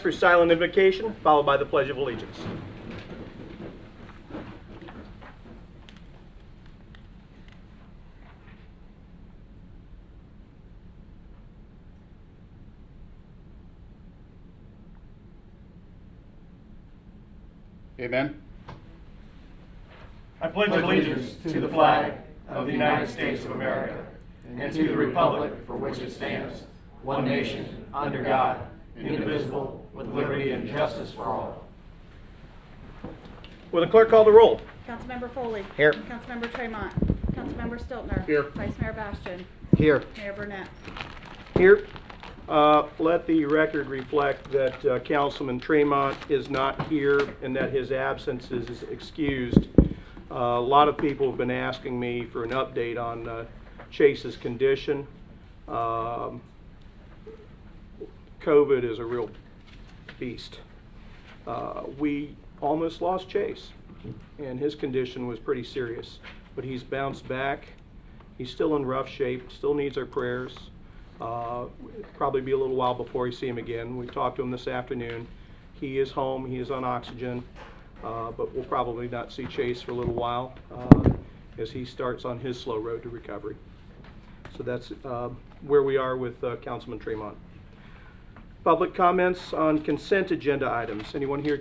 For silent invocation, followed by the Pledge of Allegiance. Amen. I pledge allegiance to the flag of the United States of America and to the republic for which it stands, one nation, under God, indivisible, with liberty and justice for all. Will the clerk call the roll? Councilmember Foley. Here. Councilmember Tremont. Councilmember Stiltner. Here. Vice Mayor Bastian. Here. Mayor Burnett. Here. Let the record reflect that Councilman Tremont is not here and that his absence is excused. A lot of people have been asking me for an update on Chase's condition. COVID is a real beast. We almost lost Chase, and his condition was pretty serious, but he's bounced back. He's still in rough shape, still needs our prayers. Probably be a little while before we see him again. We talked to him this afternoon. He is home, he is on oxygen, but we'll probably not see Chase for a little while as he starts on his slow road to recovery. So that's where we are with Councilman Tremont. Public comments on consent agenda items. Anyone here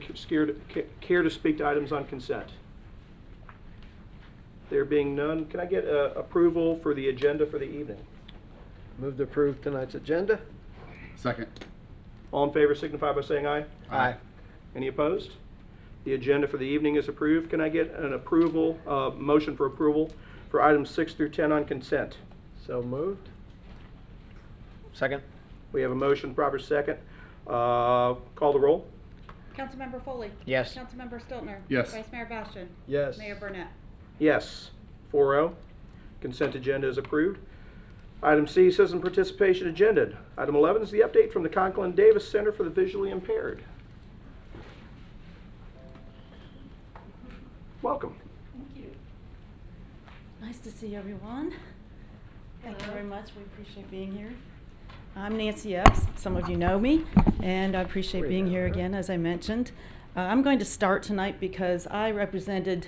care to speak to items on consent? There being none, can I get approval for the agenda for the evening? Move to approve tonight's agenda. Second. All in favor signify by saying aye. Aye. Any opposed? The agenda for the evening is approved. Can I get an approval, motion for approval for items 6 through 10 on consent? So moved. Second. We have a motion, proper second. Call the roll. Councilmember Foley. Yes. Councilmember Stiltner. Yes. Vice Mayor Bastian. Yes. Mayor Burnett. Yes, 4-0. Consent agenda is approved. Item C, citizen participation agenda. Item 11 is the update from the Conklin Davis Center for the Visually Impaired. Welcome. Thank you. Nice to see everyone. Thank you very much. We appreciate being here. I'm Nancy Epps. Some of you know me, and I appreciate being here again, as I mentioned. I'm going to start tonight because I represented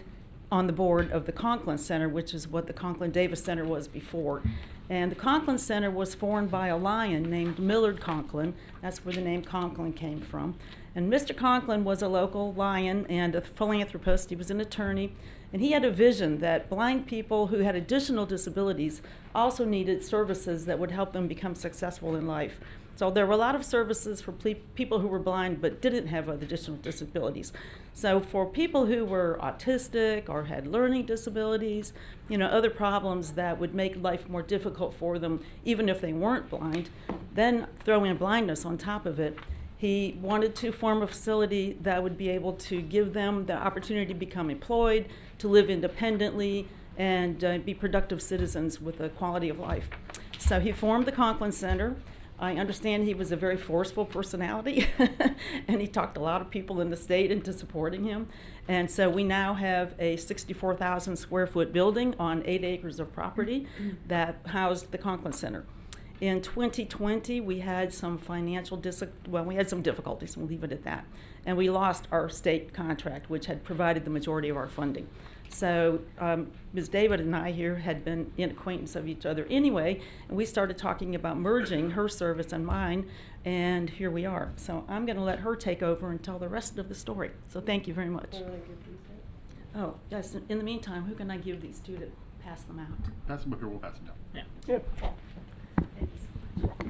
on the board of the Conklin Center, which is what the Conklin Davis Center was before. And the Conklin Center was formed by a lion named Millard Conklin. That's where the name Conklin came from. And Mr. Conklin was a local lion and a philanthropist. He was an attorney. And he had a vision that blind people who had additional disabilities also needed services that would help them become successful in life. So there were a lot of services for people who were blind but didn't have additional disabilities. So for people who were autistic or had learning disabilities, other problems that would make life more difficult for them, even if they weren't blind, then throw in blindness on top of it. He wanted to form a facility that would be able to give them the opportunity to become employed, to live independently, and be productive citizens with a quality of life. So he formed the Conklin Center. I understand he was a very forceful personality, and he talked a lot of people in the state into supporting him. And so we now have a 64,000 square foot building on 8 acres of property that housed the Conklin Center. In 2020, we had some we had some difficulties, we'll leave it at that. And we lost our state contract, which had provided the majority of our funding. So Ms. David and I here had been in acquaintance of each other anyway, and we started talking about merging her service and mine, and here we are. So I'm going to let her take over and tell the rest of the story. So thank you very much. Oh, yes, in the meantime, who can I give these to pass them out? Pass them up here, we'll pass them down. Yeah.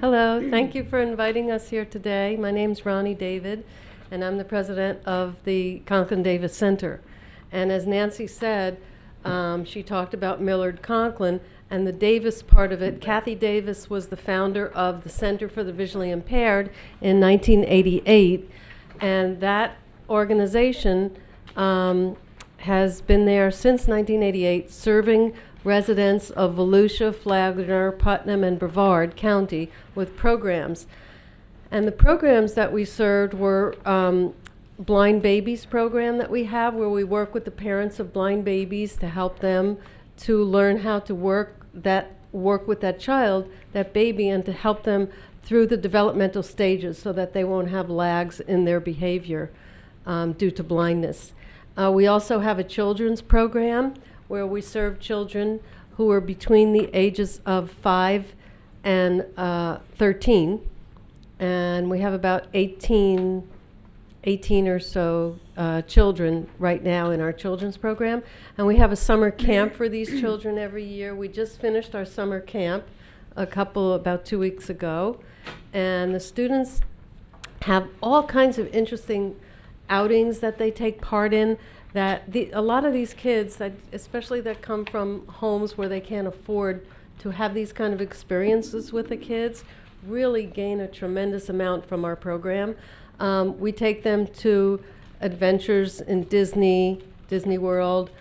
Hello, thank you for inviting us here today. My name's Ronnie David, and I'm the president of the Conklin Davis Center. And as Nancy said, she talked about Millard Conklin and the Davis part of it. Kathy Davis was the founder of the Center for the Visually Impaired in 1988, and that organization has been there since 1988, serving residents of Volusia, Flagler, Putnam, and Brevard County with programs. And the programs that we served were Blind Babies program that we have, where we work with the parents of blind babies to help them to learn how to work with that child, that baby, and to help them through the developmental stages so that they won't have lags in their behavior due to blindness. We also have a children's program where we serve children who are between the ages of 5 and 13. And we have about 18 or so children right now in our children's program. And we have a summer camp for these children every year. We just finished our summer camp about 2 weeks ago. And the students have all kinds of interesting outings that they take part in, that a lot of these kids, especially that come from homes where they can't afford to have these kind of experiences with the kids, really gain a tremendous amount from our program. We take them to adventures in Disney World.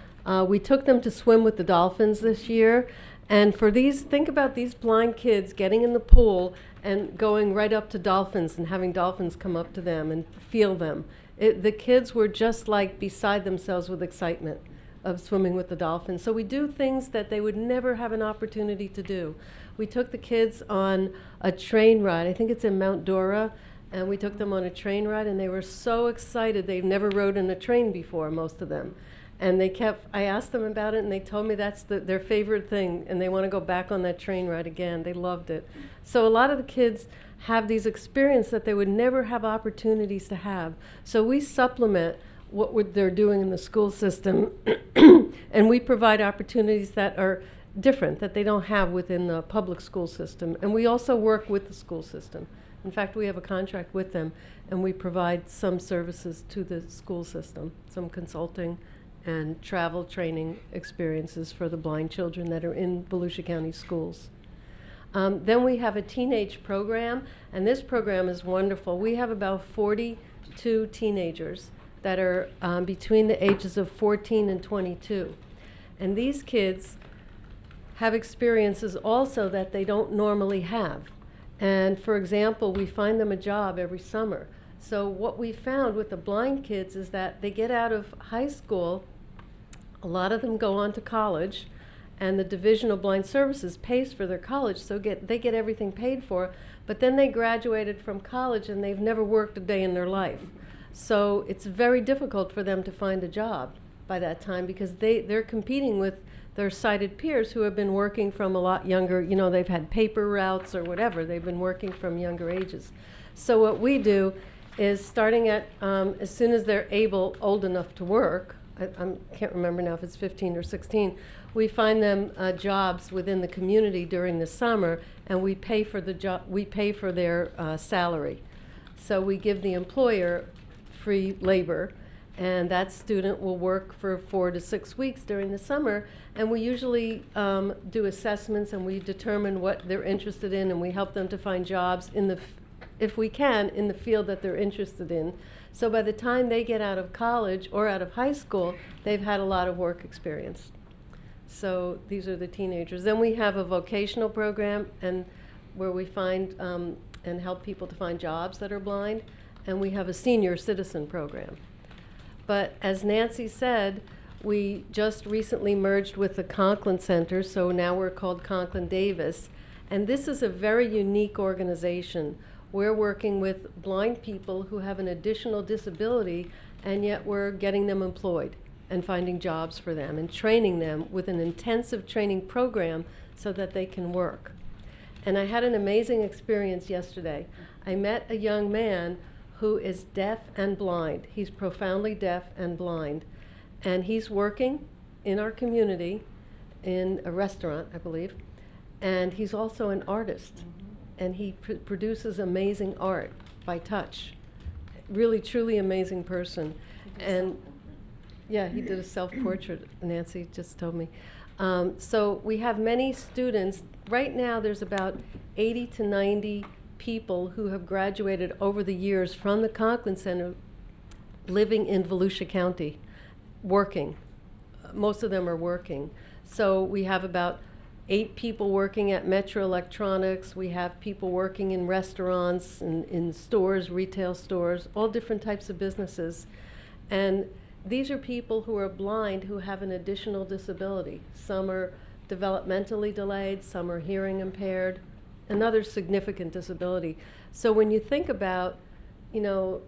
We took them to swim with the dolphins this year. And think about these blind kids getting in the pool and going right up to dolphins and having dolphins come up to them and feel them. The kids were just like beside themselves with excitement of swimming with the dolphins. So we do things that they would never have an opportunity to do. We took the kids on a train ride. I think it's in Mount Dora. And we took them on a train ride, and they were so excited. They've never rode in a train before, most of them. And I asked them about it, and they told me that's their favorite thing, and they want to go back on that train ride again. They loved it. So a lot of the kids have these experiences that they would never have opportunities to have. So we supplement what they're doing in the school system, and we provide opportunities that are different, that they don't have within the public school system. And we also work with the school system. In fact, we have a contract with them, and we provide some services to the school system, some consulting and travel training experiences for the blind children that are in Volusia County schools. Then we have a teenage program, and this program is wonderful. We have about 42 teenagers that are between the ages of 14 and 22. And these kids have experiences also that they don't normally have. And for example, we find them a job every summer. So what we found with the blind kids is that they get out of high school, a lot of them go on to college, and the Division of Blind Services pays for their college, so they get everything paid for, but then they graduated from college and they've never worked a day in their life. So it's very difficult for them to find a job by that time because they're competing with their sighted peers who have been working from a lot younger, they've had paper routes or whatever, they've been working from younger ages. So what we do is starting at, as soon as they're old enough to work, I can't remember now if it's 15 or 16, we find them jobs within the community during the summer, and we pay for their salary. So we give the employer free labor, and that student will work for 4 to 6 weeks during the summer, and we usually do assessments, and we determine what they're interested in, and we help them to find jobs if we can, in the field that they're interested in. So by the time they get out of college or out of high school, they've had a lot of work experience. So these are the teenagers. Then we have a vocational program, and where we find and help people to find jobs that are blind, and we have a senior citizen program. But as Nancy said, we just recently merged with the Conklin Center, so now we're called Conklin Davis, and this is a very unique organization. We're working with blind people who have an additional disability, and yet we're getting them employed and finding jobs for them and training them with an intensive training program so that they can work. And I had an amazing experience yesterday. I met a young man who is deaf and blind. He's profoundly deaf and blind. And he's working in our community in a restaurant, I believe. And he's also an artist. And he produces amazing art by touch. Really, truly amazing person. And yeah, he did a self-portrait, Nancy just told me. So we have many students. Right now, there's about 80 to 90 people who have graduated over the years from the Conklin Center living in Volusia County, working. Most of them are working. So we have about 8 people working at Metro Electronics. We have people working in restaurants, in stores, retail stores, all different types of businesses. And these are people who are blind who have an additional disability. Some are developmentally delayed, some are hearing impaired, another significant disability. So when you think about, you know,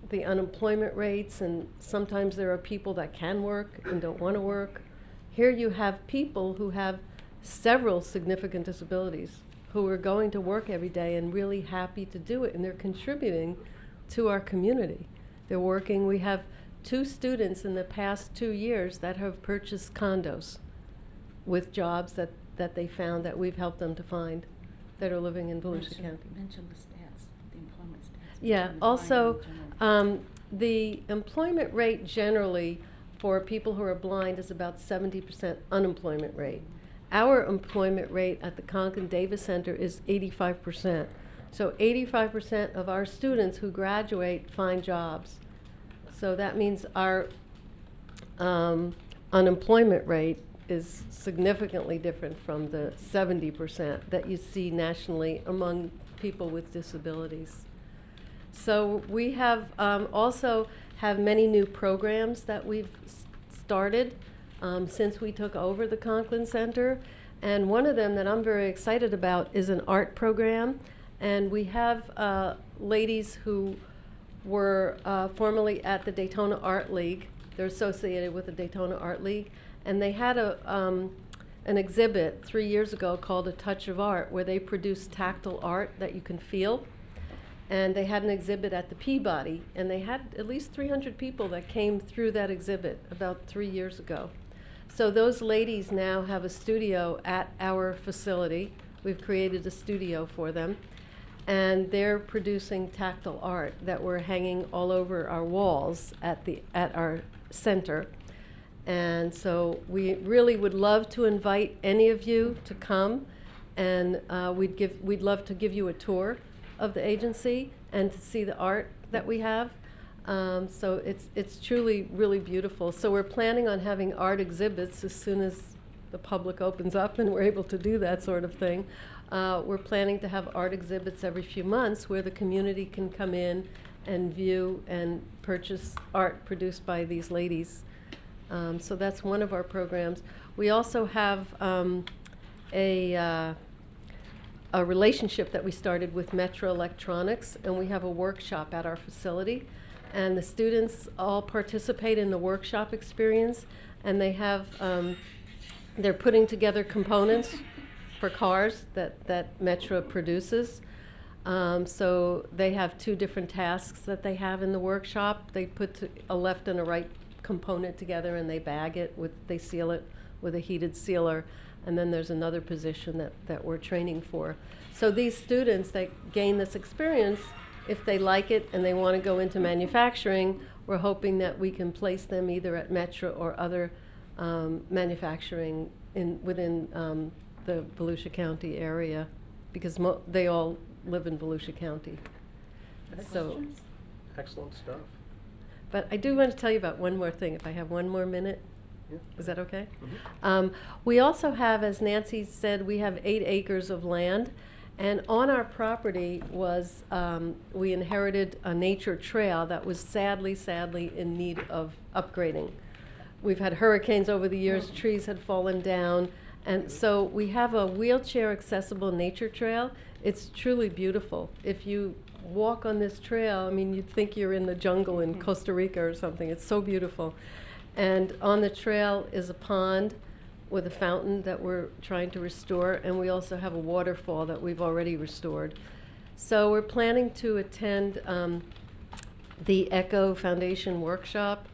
the unemployment rates, and sometimes there are people that can work and don't want to work. Here you have people who have several significant disabilities who are going to work every day and really happy to do it, and they're contributing to our community. They're working. We have 2 students in the past 2 years that have purchased condos with jobs that they found that we've helped them to find, that are living in Volusia County. Mention the stats, the employment stats. Yeah, between the also, blind and the general. the employment rate generally for people who are blind is about 70% unemployment rate. Our employment rate at the Conklin Davis Center is 85%. So 85% of our students who graduate find jobs. So that means our unemployment rate is significantly different from the 70% that you see nationally among people with disabilities. So we have also have many new programs that we've started since we took over the Conklin Center. And one of them that I'm very excited about is an art program. And we have ladies who were formerly at the Daytona Art League. They're associated with the Daytona Art League. And they had an exhibit 3 years ago called A Touch of Art, where they produced tactile art that you can feel. And they had an exhibit at the Peabody, and they had at least 300 people that came through that exhibit about 3 years ago. So those ladies now have a studio at our facility. We've created a studio for them, and they're producing tactile art that we're hanging all over our walls at our center. And so we really would love to invite any of you to come, and we'd love to give you a tour of the agency and to see the art that we have. So it's truly really beautiful. So we're planning on having art exhibits as soon as the public opens up and we're able to do that sort of thing. We're planning to have art exhibits every few months where the community can come in and view and purchase art produced by these ladies. So that's one of our programs. We also have a relationship that we started with Metro Electronics, and we have a workshop at our facility. And the students all participate in the workshop experience, and they have, they're putting together components for cars that Metro produces. So they have 2 different tasks that they have in the workshop. They put a left and a right component together, and they bag it they seal it with a heated sealer. And then there's another position that we're training for. So these students that gain this experience, if they like it and they want to go into manufacturing, we're hoping that we can place them either at Metro or other manufacturing within the Volusia County area, because they all live in Volusia County. So, Excellent stuff. but I do want to tell you about one more thing, if I have one more minute. Yeah. Is that okay? Mhm. We also have, as Nancy said, we have 8 acres of land. And on our property was, we inherited a nature trail that was sadly in need of upgrading. We've had hurricanes over the years, trees had fallen down. And so we have a wheelchair accessible nature trail. It's truly beautiful. If you walk on this trail, I mean, you'd think you're in the jungle in Costa Rica or something. It's so beautiful. And on the trail is a pond with a fountain that we're trying to restore, and we also have a waterfall that we've already restored. So we're planning to attend the ECHO Foundation workshop.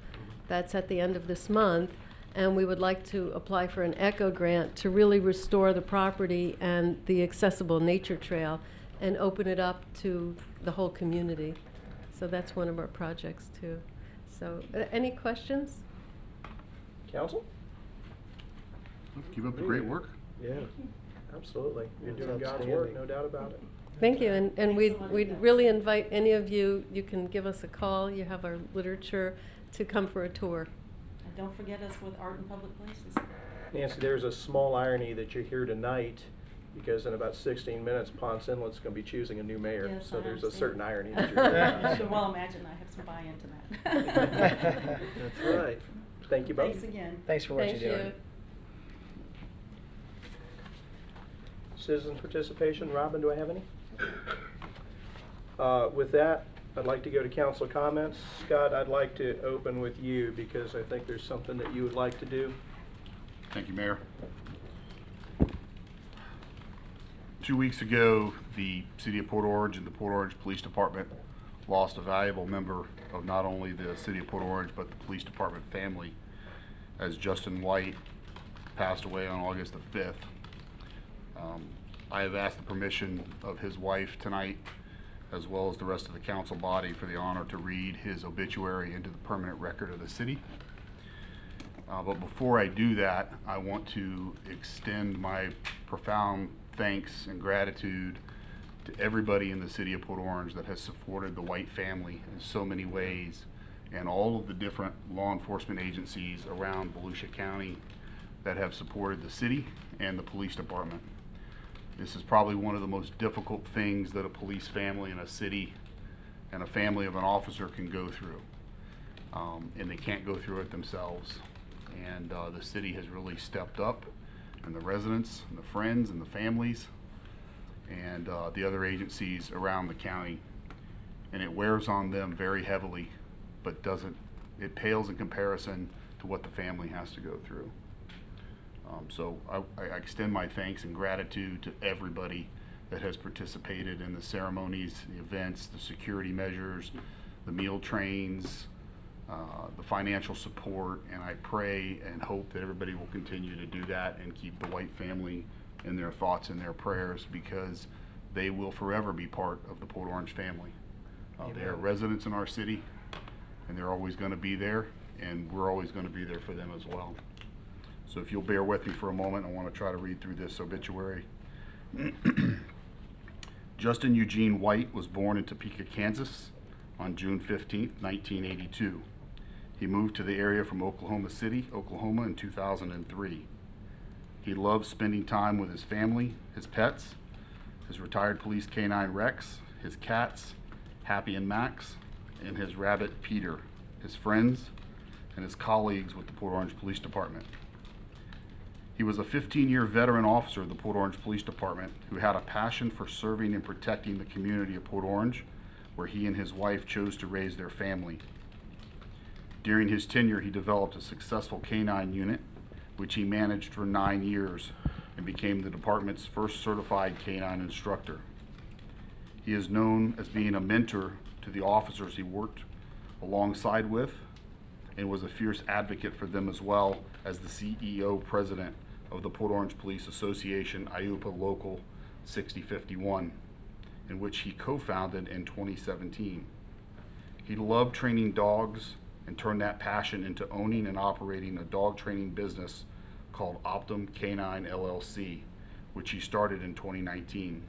That's at the end of this month, and we would like to apply for an ECHO grant to really restore the property and the accessible nature trail and open it up to the whole community. So that's one of our projects too. So any questions? Counsel? Keep up the great work. Yeah, absolutely. You're That's doing God's work, outstanding. no doubt about it. Thank you, and we'd really invite any of you, you can give us a call, you have our literature, to come for a tour. And don't forget us with art in public places. Nancy, there's a small irony that you're here tonight, because in about 16 minutes, Ponce Inlet's going to be choosing a new mayor. Yes, So I there's a understand. certain irony that you're here. You can well imagine I have some buy-in to that. That's right. Thank you both. Thanks again. Thanks for what Thank you're doing. you. citizen participation. Robin, do I have any? With that, I'd like to go to council comments. Scott, I'd like to open with you because I think there's something that you would like to do. Thank you, Mayor. 2 weeks ago, the City of Port Orange and the Port Orange Police Department lost a valuable member of not only the City of Port Orange, but the Police Department family, as Justin White passed away on August the 5th. I have asked the permission of his wife tonight, as well as the rest of the council body, for the honor to read his obituary into the permanent record of the city. But before I do that, I want to extend my profound thanks and gratitude to everybody in the City of Port Orange that has supported the White family in so many ways, and all of the different law enforcement agencies around Volusia County that have supported the city and the police department. This is probably one of the most difficult things that a police family in a city and a family of an officer can go through. And they can't go through it themselves. And the city has really stepped up, and the residents and the friends and the families and the other agencies around the county. And it wears on them very heavily, but it pales in comparison to what the family has to go through. So I extend my thanks and gratitude to everybody that has participated in the ceremonies, the events, the security measures, the meal trains, the financial support, and I pray and hope that everybody will continue to do that and keep the White family in their thoughts and their prayers, because they will forever be part of the Port Orange family. They are residents in our city, and they're always going to be there, and we're always going to be there for them as well. So if you'll bear with me for a moment, I want to try to read through this obituary. Justin Eugene White was born in Topeka, Kansas on June 15, 1982. He moved to the area from Oklahoma City, Oklahoma in 2003. He loves spending time with his family, his pets, his retired police canine Rex, his cats, Happy and Max, and his rabbit Peter, his friends, and his colleagues with the Port Orange Police Department. He was a 15-year veteran officer of the Port Orange Police Department who had a passion for serving and protecting the community of Port Orange, where he and his wife chose to raise their family. During his tenure, he developed a successful canine unit, which he managed for 9 years and became the department's first certified canine instructor. He is known as being a mentor to the officers he worked alongside with, and was a fierce advocate for them, as well as the CEO president of the Port Orange Police Association, IUPA Local 6051, in which he co-founded in 2017. He loved training dogs and turned that passion into owning and operating a dog training business called Optum Canine LLC, which he started in 2019.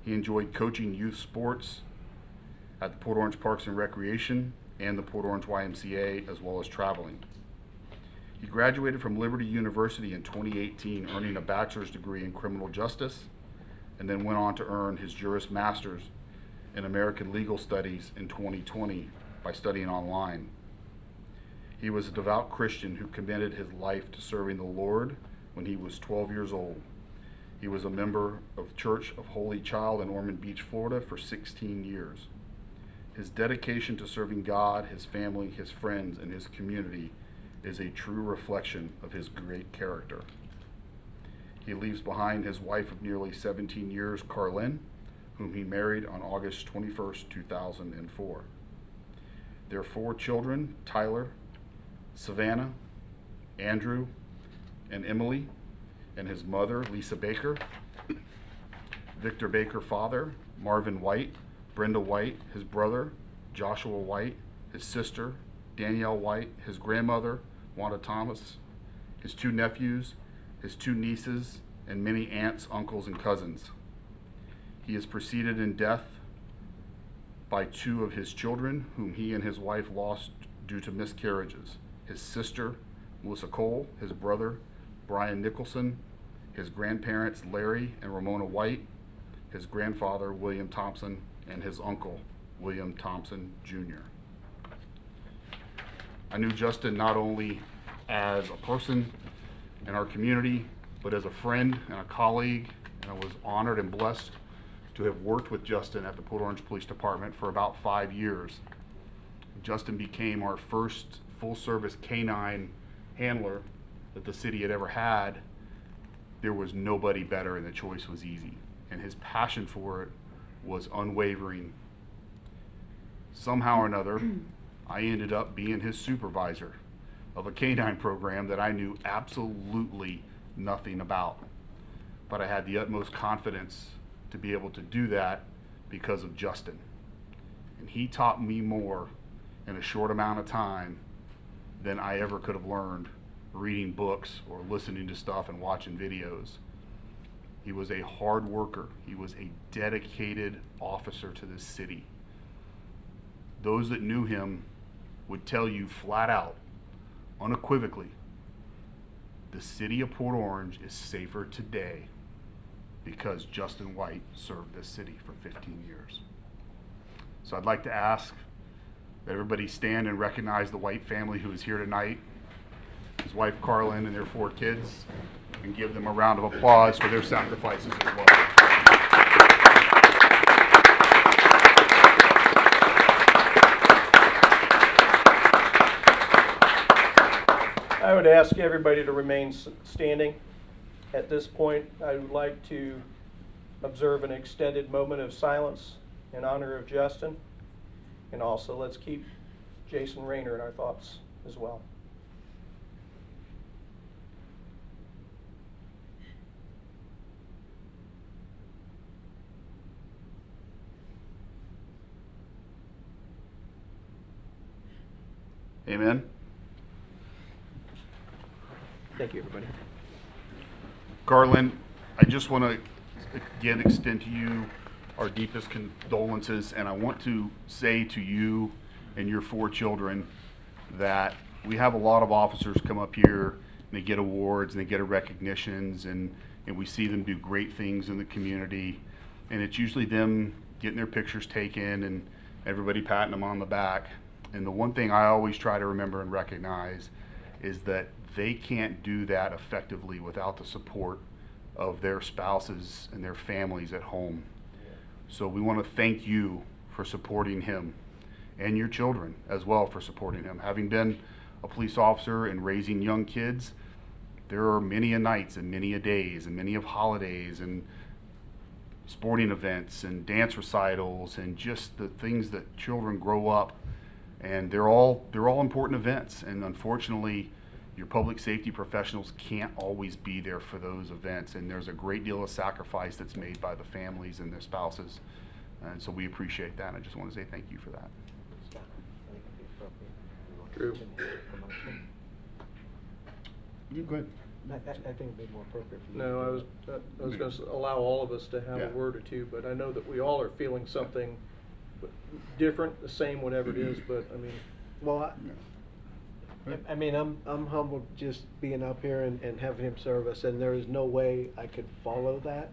He enjoyed coaching youth sports at the Port Orange Parks and Recreation and the Port Orange YMCA, as well as traveling. He graduated from Liberty University in 2018, earning a bachelor's degree in criminal justice, and then went on to earn his Juris Master's in American Legal Studies in 2020 by studying online. He was a devout Christian who committed his life to serving the Lord when he was 12 years old. He was a member of Church of Holy Child in Ormond Beach, Florida for 16 years. His dedication to serving God, his family, his friends, and his community is a true reflection of his great character. He leaves behind his wife of nearly 17 years, Carlin, whom he married on August 21st, 2004. Their 4 children, Tyler, Savannah, Andrew, and Emily, and his mother, Lisa Baker, Victor Baker father, Marvin White, Brenda White, his brother, Joshua White, his sister, Danielle White, his grandmother, Wanda Thomas, his 2 nephews, his 2 nieces, and many aunts, uncles, and cousins. He is preceded in death by 2 of his children, whom he and his wife lost due to miscarriages. His sister, Melissa Cole, his brother, Brian Nicholson, his grandparents, Larry and Ramona White, his grandfather, William Thompson, and his uncle, William Thompson, Jr. I knew Justin not only as a person in our community, but as a friend and a colleague And I was honored and blessed to have worked with Justin at the Port Orange Police Department for about 5 years. Justin became our first full-service canine handler that the city had ever had. There was nobody better, and the choice was easy. And his passion for it was unwavering. Somehow or another, I ended up being his supervisor of a canine program that I knew absolutely nothing about. But I had the utmost confidence to be able to do that because of Justin. And he taught me more in a short amount of time than I ever could have learned reading books or listening to stuff and watching videos. He was a hard worker. He was a dedicated officer to this city. Those that knew him would tell you flat out, unequivocally, the city of Port Orange is safer today because Justin White served this city for 15 years. So I'd like to ask that everybody stand and recognize the White family who is here tonight, his wife Carlin and their 4 kids, and give them a round of applause for their sacrifices as well. I would ask everybody to remain standing. At this point, I would like to observe an extended moment of silence in honor of Justin. And also, let's keep Jason Rayner in our thoughts as well. Amen. Thank you, everybody. Garland, I just want to again extend to you our deepest condolences, and I want to say to you and your 4 children that we have a lot of officers come up here and they get awards and they get recognitions, and we see them do great things in the community, and it's usually them getting their pictures taken and everybody patting them on the back. And the one thing I always try to remember and recognize is that they can't do that effectively without the support of their spouses and their families at home. So we want to thank you for supporting him, and your children as well for supporting him. Having been a police officer and raising young kids, there are many a nights and many a days and many of holidays and sporting events and dance recitals and just the things that children grow up, and they're all important events, and unfortunately your public safety professionals can't always be there for those events, and there's a great deal of sacrifice that's made by the families and their spouses, and so we appreciate that. I just want to say thank you for that. Drew. You go ahead. I think it'd be more appropriate for you. No, I was going to allow all of us to have Yeah. a word or two, but I know that we all are feeling something different, the same, whatever it is, but I mean, Well, I mean, I'm humbled just being up here and having him serve us, and there is no way I could follow that,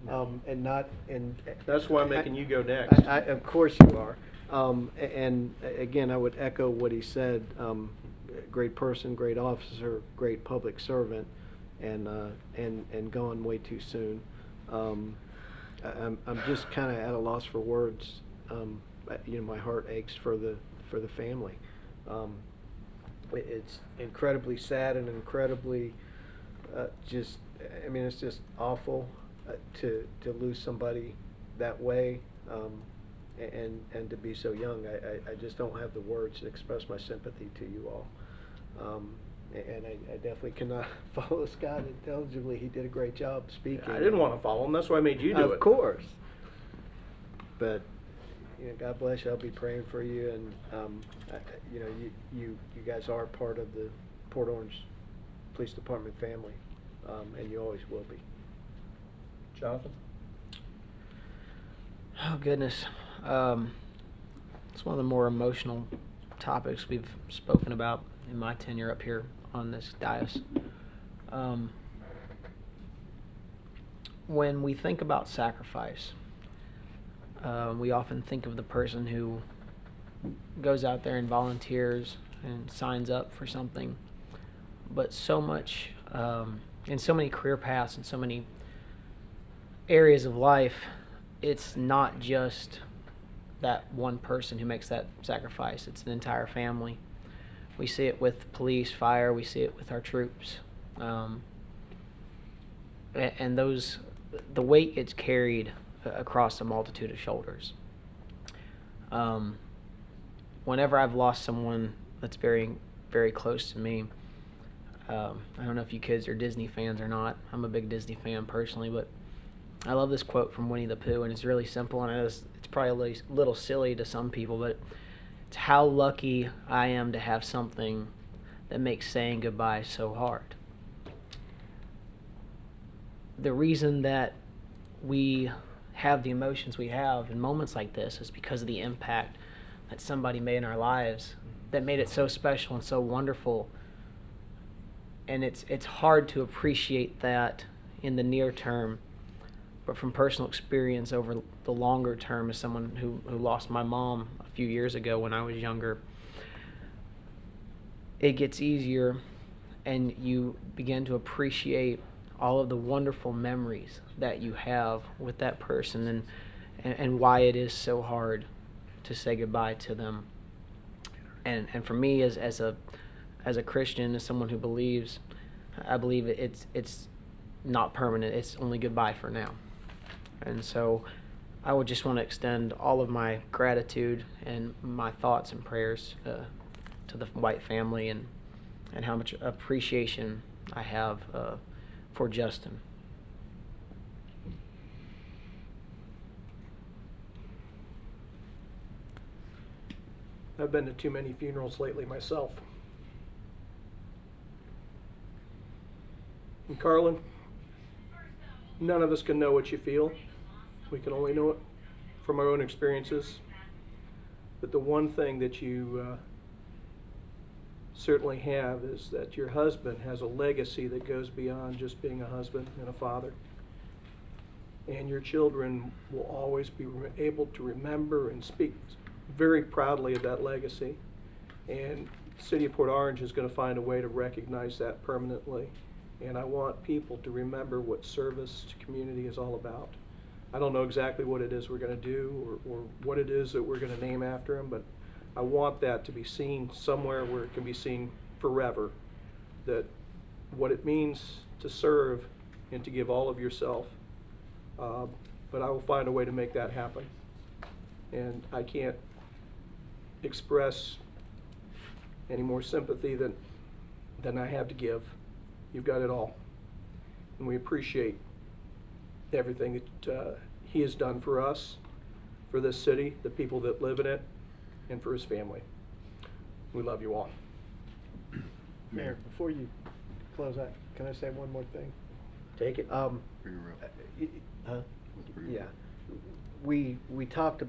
and not, and. that's why I'm making you go next. Of course you are. And again, I would echo what he said. Great person, great officer, great public servant, and gone way too soon. I'm just kind of at a loss for words. My heart aches for the family. It's incredibly sad and incredibly it's just awful to lose somebody that way, and to be so young. I just don't have the words to express my sympathy to you all. And I definitely cannot follow Scott intelligibly. He did a great job speaking. I didn't want to follow him, that's why I made you do it. Of course. But God bless you. I'll be praying for you, and you guys are part of the Port Orange Police Department family, and you always will be. Jonathan? Oh goodness, it's one of the more emotional topics we've spoken about in my tenure up here on this dais. When we think about sacrifice, we often think of the person who goes out there and volunteers and signs up for something, but so much in so many career paths and so many areas of life, it's not just that one person who makes that sacrifice. It's an entire family. We see it with police, fire. We see it with our troops. And the weight gets carried across a multitude of shoulders. Whenever I've lost someone that's very, very close to me, I don't know if you kids are Disney fans or not. I'm a big Disney fan personally, but I love this quote from Winnie the Pooh, and it's really simple, and it's probably a little silly to some people, but it's how lucky I am to have something that makes saying goodbye so hard. The reason that we have the emotions we have in moments like this is because of the impact that somebody made in our lives that made it so special and so wonderful. And it's hard to appreciate that in the near term, but from personal experience over the longer term, as someone who lost my mom a few years ago when I was younger, it gets easier, and you begin to appreciate all of the wonderful memories that you have with that person, and why it is so hard to say goodbye to them. And for me, as a Christian, as someone who believes, I believe it's not permanent. It's only goodbye for now. And so I would just want to extend all of my gratitude and my thoughts and prayers to the White family, and how much appreciation I have for Justin. I've been to too many funerals lately myself. And Carlin, none of us can know what you feel. We can only know it from our own experiences. But the one thing that you certainly have is that your husband has a legacy that goes beyond just being a husband and a father. And your children will always be able to remember and speak very proudly of that legacy. And the City of Port Orange is going to find a way to recognize that permanently. And I want people to remember what service to community is all about. I don't know exactly what it is we're going to do, or what it is that we're going to name after him, but I want that to be seen somewhere where it can be seen forever, that what it means to serve and to give all of yourself. But I will find a way to make that happen. And I can't express any more sympathy than I have to give. You've got it all. And we appreciate everything that he has done for us, for this city, the people that live in it, and for his family. We love you all. Mayor, before you close out, can I say one more thing? Take it. Yeah.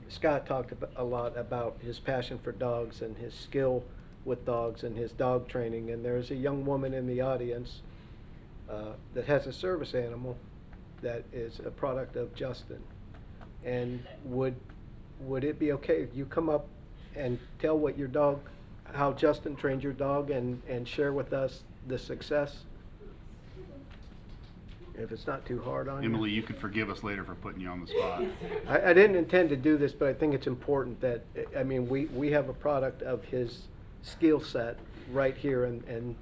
Scott talked a lot about his passion for dogs and his skill with dogs and his dog training, and there's a young woman in the audience that has a service animal that is a product of Justin. And would it be okay if you come up and tell what your dog, how Justin trained your dog, and share with us the success? If it's not too hard on you. Emily, you can forgive us later for putting you on the spot. I didn't intend to do this, but I think it's important that, I mean, we have a product of his skill set right here, and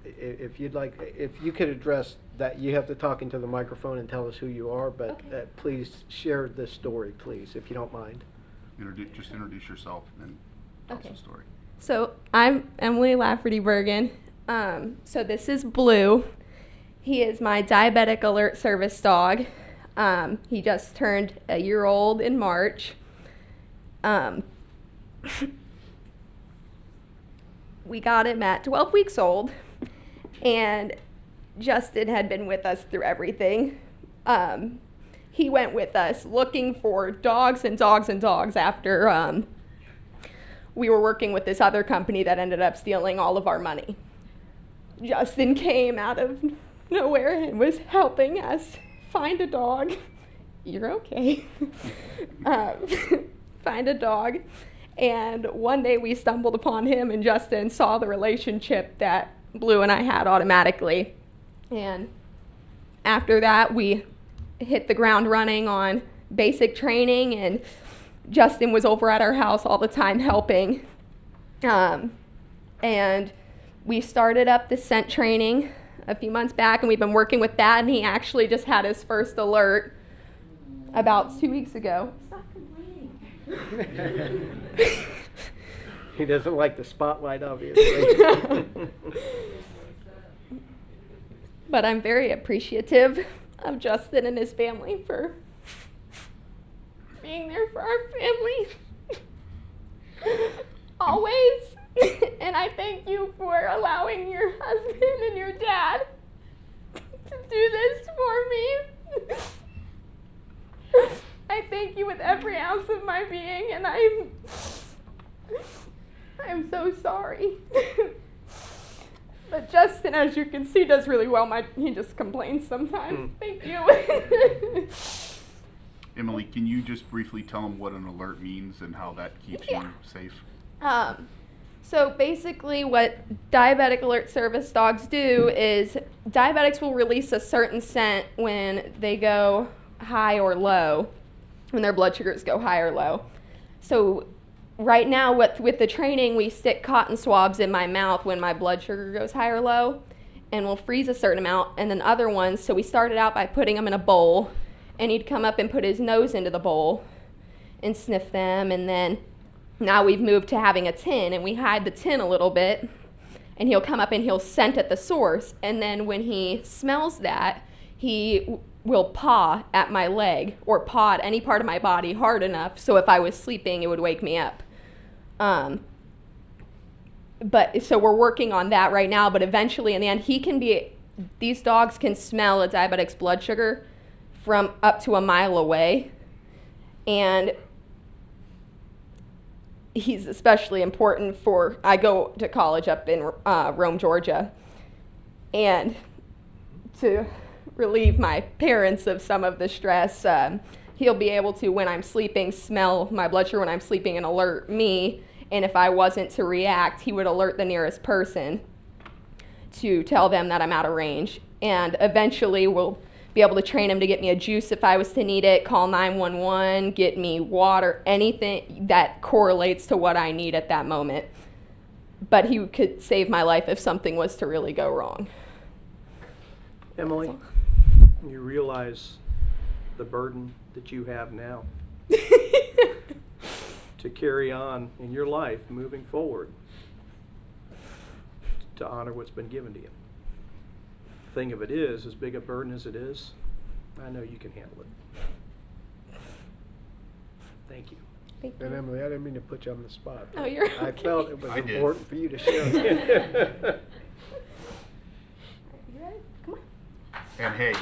if you'd like, if you could address that, you have to talk into the microphone and tell us who you are, but Okay. Please share this story, please, if you don't mind. Just introduce yourself and tell us Okay. the story. So I'm Emily Lafferty Bergen. So this is Blue. He is my diabetic alert service dog. He just turned a year old in March. We got him at 12 weeks old, and Justin had been with us through everything. He went with us looking for dogs and dogs and dogs after we were working with this other company that ended up stealing all of our money. Justin came out of nowhere and was helping us find a dog. You're okay. Find a dog. And one day we stumbled upon him, and Justin saw the relationship that Blue and I had automatically. And after that, we hit the ground running on basic training, and Justin was over at our house all the time helping. And we started up the scent training a few months back, and we've been working with that, and he actually just had his first alert about 2 weeks ago. Stop complaining. He doesn't like the spotlight, obviously. But I'm very appreciative of Justin and his family for being there for our family. Always. And I thank you for allowing your husband and your dad to do this for me. I thank you with every ounce of my being, and I'm so sorry. But Justin, as you can see, does really well. He just complains sometimes. Thank you. Emily, can you just briefly tell them what an alert means and how that keeps you safe? So basically what diabetic alert service dogs do is diabetics will release a certain scent when they go high or low, when their blood sugars go high or low. So right now with the training, we stick cotton swabs in my mouth when my blood sugar goes high or low, and we'll freeze a certain amount, and then other ones. So we started out by putting them in a bowl, and he'd come up and put his nose into the bowl and sniff them, and then now we've moved to having a tin, and we hide the tin a little bit, and he'll come up and he'll scent at the source, and then when he smells that, he will paw at my leg or paw at any part of my body hard enough so if I was sleeping it would wake me up. But so we're working on that right now, but eventually in the end these dogs can smell a diabetic's blood sugar from up to a mile away, and he's especially important I go to college up in Rome, Georgia, and to relieve my parents of some of the stress, he'll be able to, when I'm sleeping, smell my blood sugar when I'm sleeping and alert me, and if I wasn't to react, he would alert the nearest person to tell them that I'm out of range. And eventually we'll be able to train him to get me a juice if I was to need it, call 911, get me water, anything that correlates to what I need at that moment. But he could save my life if something was to really go wrong. Emily, you realize the burden that you have now to carry on in your life moving forward, to honor what's been given to you. Thing of it is, as big a burden as it is, I know you can handle it. Thank you. Thank you. And Emily, I didn't mean to put you on the spot. Oh, you're I okay. felt it was I did. important for you to share that. You ready? Come on. And hey,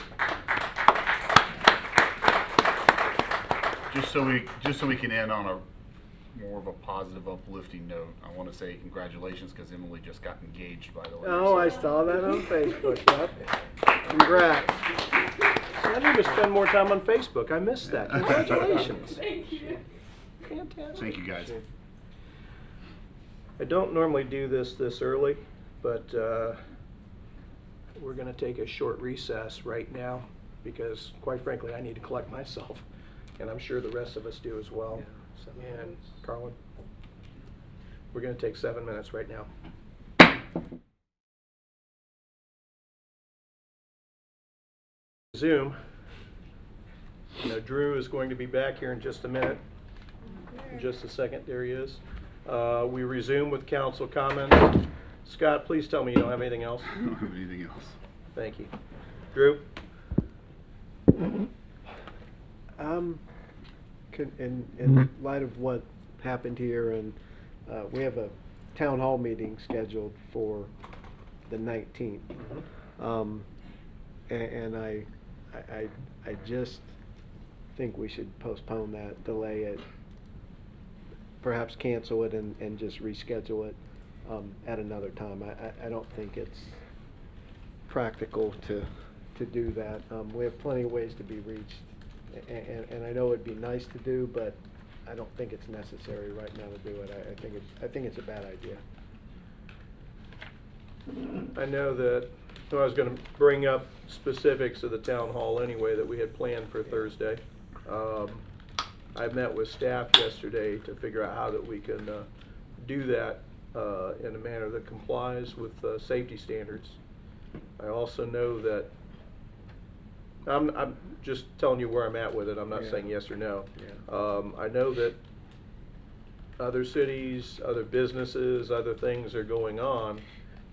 just so we can end on a more of a positive, uplifting note, I want to say congratulations because Emily just got engaged, by the way. Oh, I saw that on Facebook. Yep. Congrats. I need to spend more time on Facebook. I missed that. Congratulations. Thank you. Fantastic. Thank you, guys. I don't normally do this early, but we're going to take a short recess right now because, quite frankly, I need to collect myself, and I'm sure the rest of us do as well. And Carlin, we're going to take 7 minutes right now. Zoom. Drew is going to be back here in just a minute. In just a second, there he is. We resume with council comments. Scott, please tell me you don't have anything else. I don't have anything else. Thank you. Drew? In light of what happened here, and we have a town hall meeting scheduled for the 19th. And I just think we should postpone that, delay it, perhaps cancel it and just reschedule it at another time. I don't think it's practical to do that. We have plenty of ways to be reached, and I know it'd be nice to do, but I don't think it's necessary right now to do it. I think it's a bad idea. I know that So I was gonna bring up specifics of the town hall anyway that we had planned for Thursday. I met with staff yesterday to figure out how that we can do that in a manner that complies with safety standards. I also know that, I'm just telling you where I'm at with it, I'm not Yeah. saying yes or no. Yeah. I know that other cities, other businesses, other things are going on,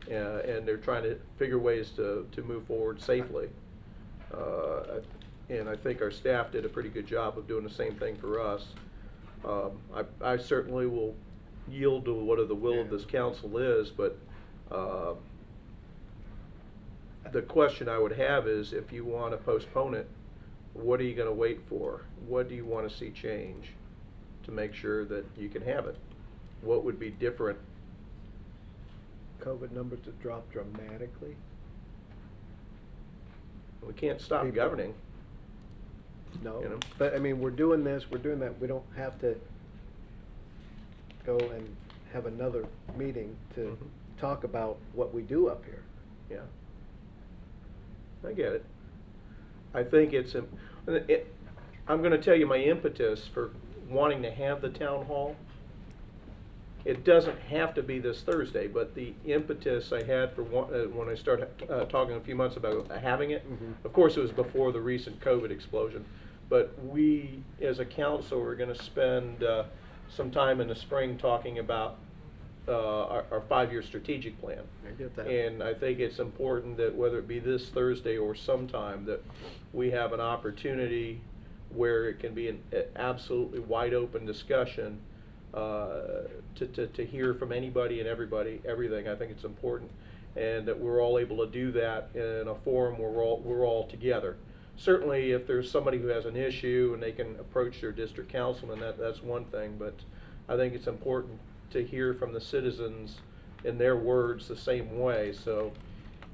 and they're trying to figure ways to move forward safely. And I think our staff did a pretty good job of doing the same thing for us. I certainly will yield to what the will of this council is, but the question I would have is, if you want to postpone it, what are you going to wait for? What do you want to see change to make sure that you can have it? What would be different? COVID numbers have dropped dramatically. We can't stop People. governing. No, You know? but I mean, we're doing this, we're doing that, we don't have to go and have another meeting to Mhm. talk about what we do up here. Yeah. I get it. I think I'm gonna tell you my impetus for wanting to have the town hall. It doesn't have to be this Thursday, but the impetus I had for when I started talking a few months about having it, Mhm. of course it was before the recent COVID explosion, but we as a council are gonna spend some time in the spring talking about our 5-year strategic plan. I get that. And I think it's important that whether it be this Thursday or sometime, that we have an opportunity where it can be an absolutely wide open discussion to hear from anybody and everybody, everything. I think it's important, and that we're all able to do that in a forum where we're all together. Certainly, if there's somebody who has an issue and they can approach their district councilman, that's one thing, but I think it's important to hear from the citizens in their words the same way, so.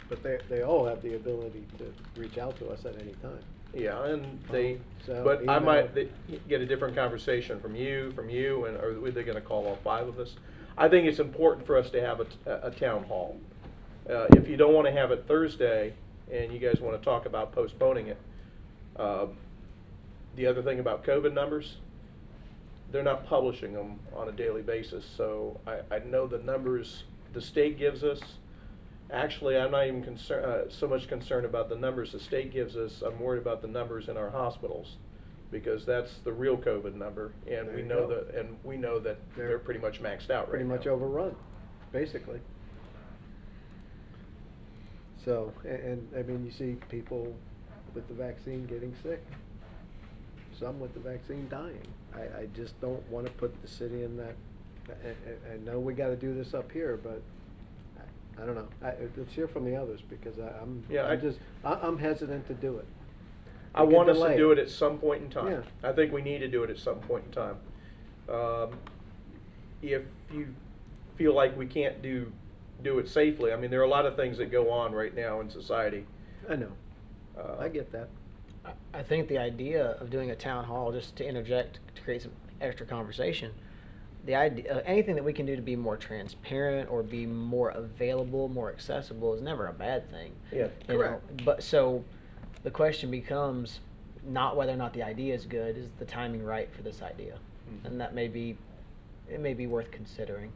But they all have the ability to reach out to us at any time. Yeah, and they, So, but I email. might get a different conversation from you, and are they gonna call all 5 of us? I think it's important for us to have a town hall. If you don't wanna have it Thursday, and you guys wanna talk about postponing it, the other thing about COVID numbers, they're not publishing them on a daily basis, so I know the numbers the state gives us. Actually, I'm not even so much concerned about the numbers the state gives us. I'm worried about the numbers in our hospitals, because that's the real COVID number, and There we you know go. that they're pretty much maxed out right Pretty now. much overrun, basically. So, and I mean, you see people with the vaccine getting sick, some with the vaccine dying. I just don't want to put the city in that, I know we got to do this up here, but I don't know. Let's hear from the others, because I'm hesitant to do it. I We could want us to delay do it at some point in time. Yeah. I think we need to do it at some point in time. If you feel like we can't do it safely, I mean, there are a lot of things that go on right now in society. I know. I get that. I think the idea of doing a town hall, just to interject to create some extra conversation, the idea, anything that we can do to be more transparent or be more available, more accessible, is never a bad thing. Yeah, you know? correct. But so the question becomes not whether or not the idea is good, is the timing right for this idea? Mhm. And that may be worth considering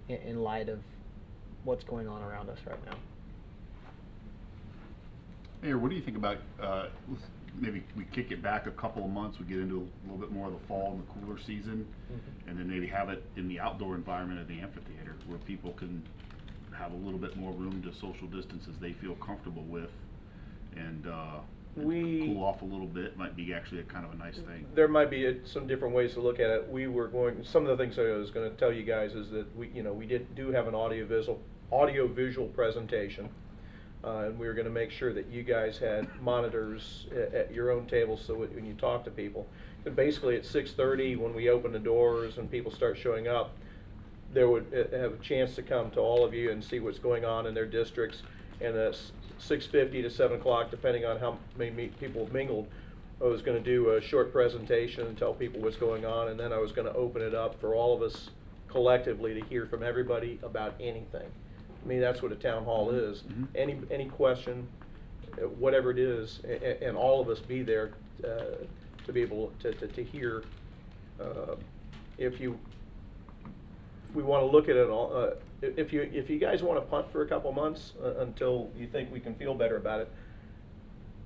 in light of what's going on around us right now. Mayor, what do you think about, maybe we kick it back a couple of months, we get into a little bit more of the fall and the cooler season, and then maybe have it in the outdoor environment of the amphitheater, where people can have a little bit more room to social distance as they feel comfortable with, and cool off a little bit, might be actually a kind of a nice thing. There might be some different ways to look at it. Some of the things I was going to tell you guys is that we do have an audio-visual presentation. And we were going to make sure that you guys had monitors at your own table, so when you talk to people. But basically at 6:30, when we open the doors and people start showing up, there would have a chance to come to all of you and see what's going on in their districts. And at 6:50 to 7 o'clock, depending on how many people have mingled, I was going to do a short presentation and tell people what's going on, and then I was going to open it up for all of us collectively to hear from everybody about anything. I mean, that's what a town hall is. Any question, whatever it is, and all of us be there to be able to hear. If we want to look at it all, if you guys want to punt for a couple months until you think we can feel better about it,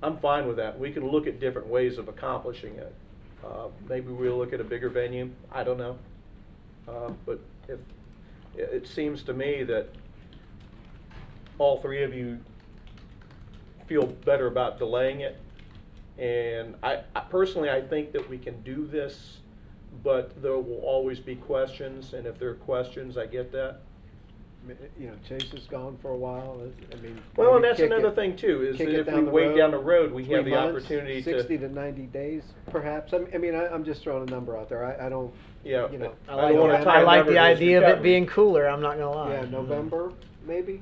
I'm fine with that. We can look at different ways of accomplishing it. Maybe we'll look at a bigger venue. I don't know. But if it seems to me that all three of you feel better about delaying it, and I personally, I think that we can do this, but there will always be questions, and if there are questions, I get that. You know, Chase is gone for a while. I mean, Well, and maybe that's kick another it- thing too, is kick that it if we down the wait road, down the road, we 3 have the months, opportunity 60 to. to 90 days, perhaps. I mean, I'm just throwing a number out there. I don't. Yeah, You know, I I like, don't wanna I tie like numbers the as idea of it recovery. being cooler, I'm not gonna lie. Yeah, November maybe.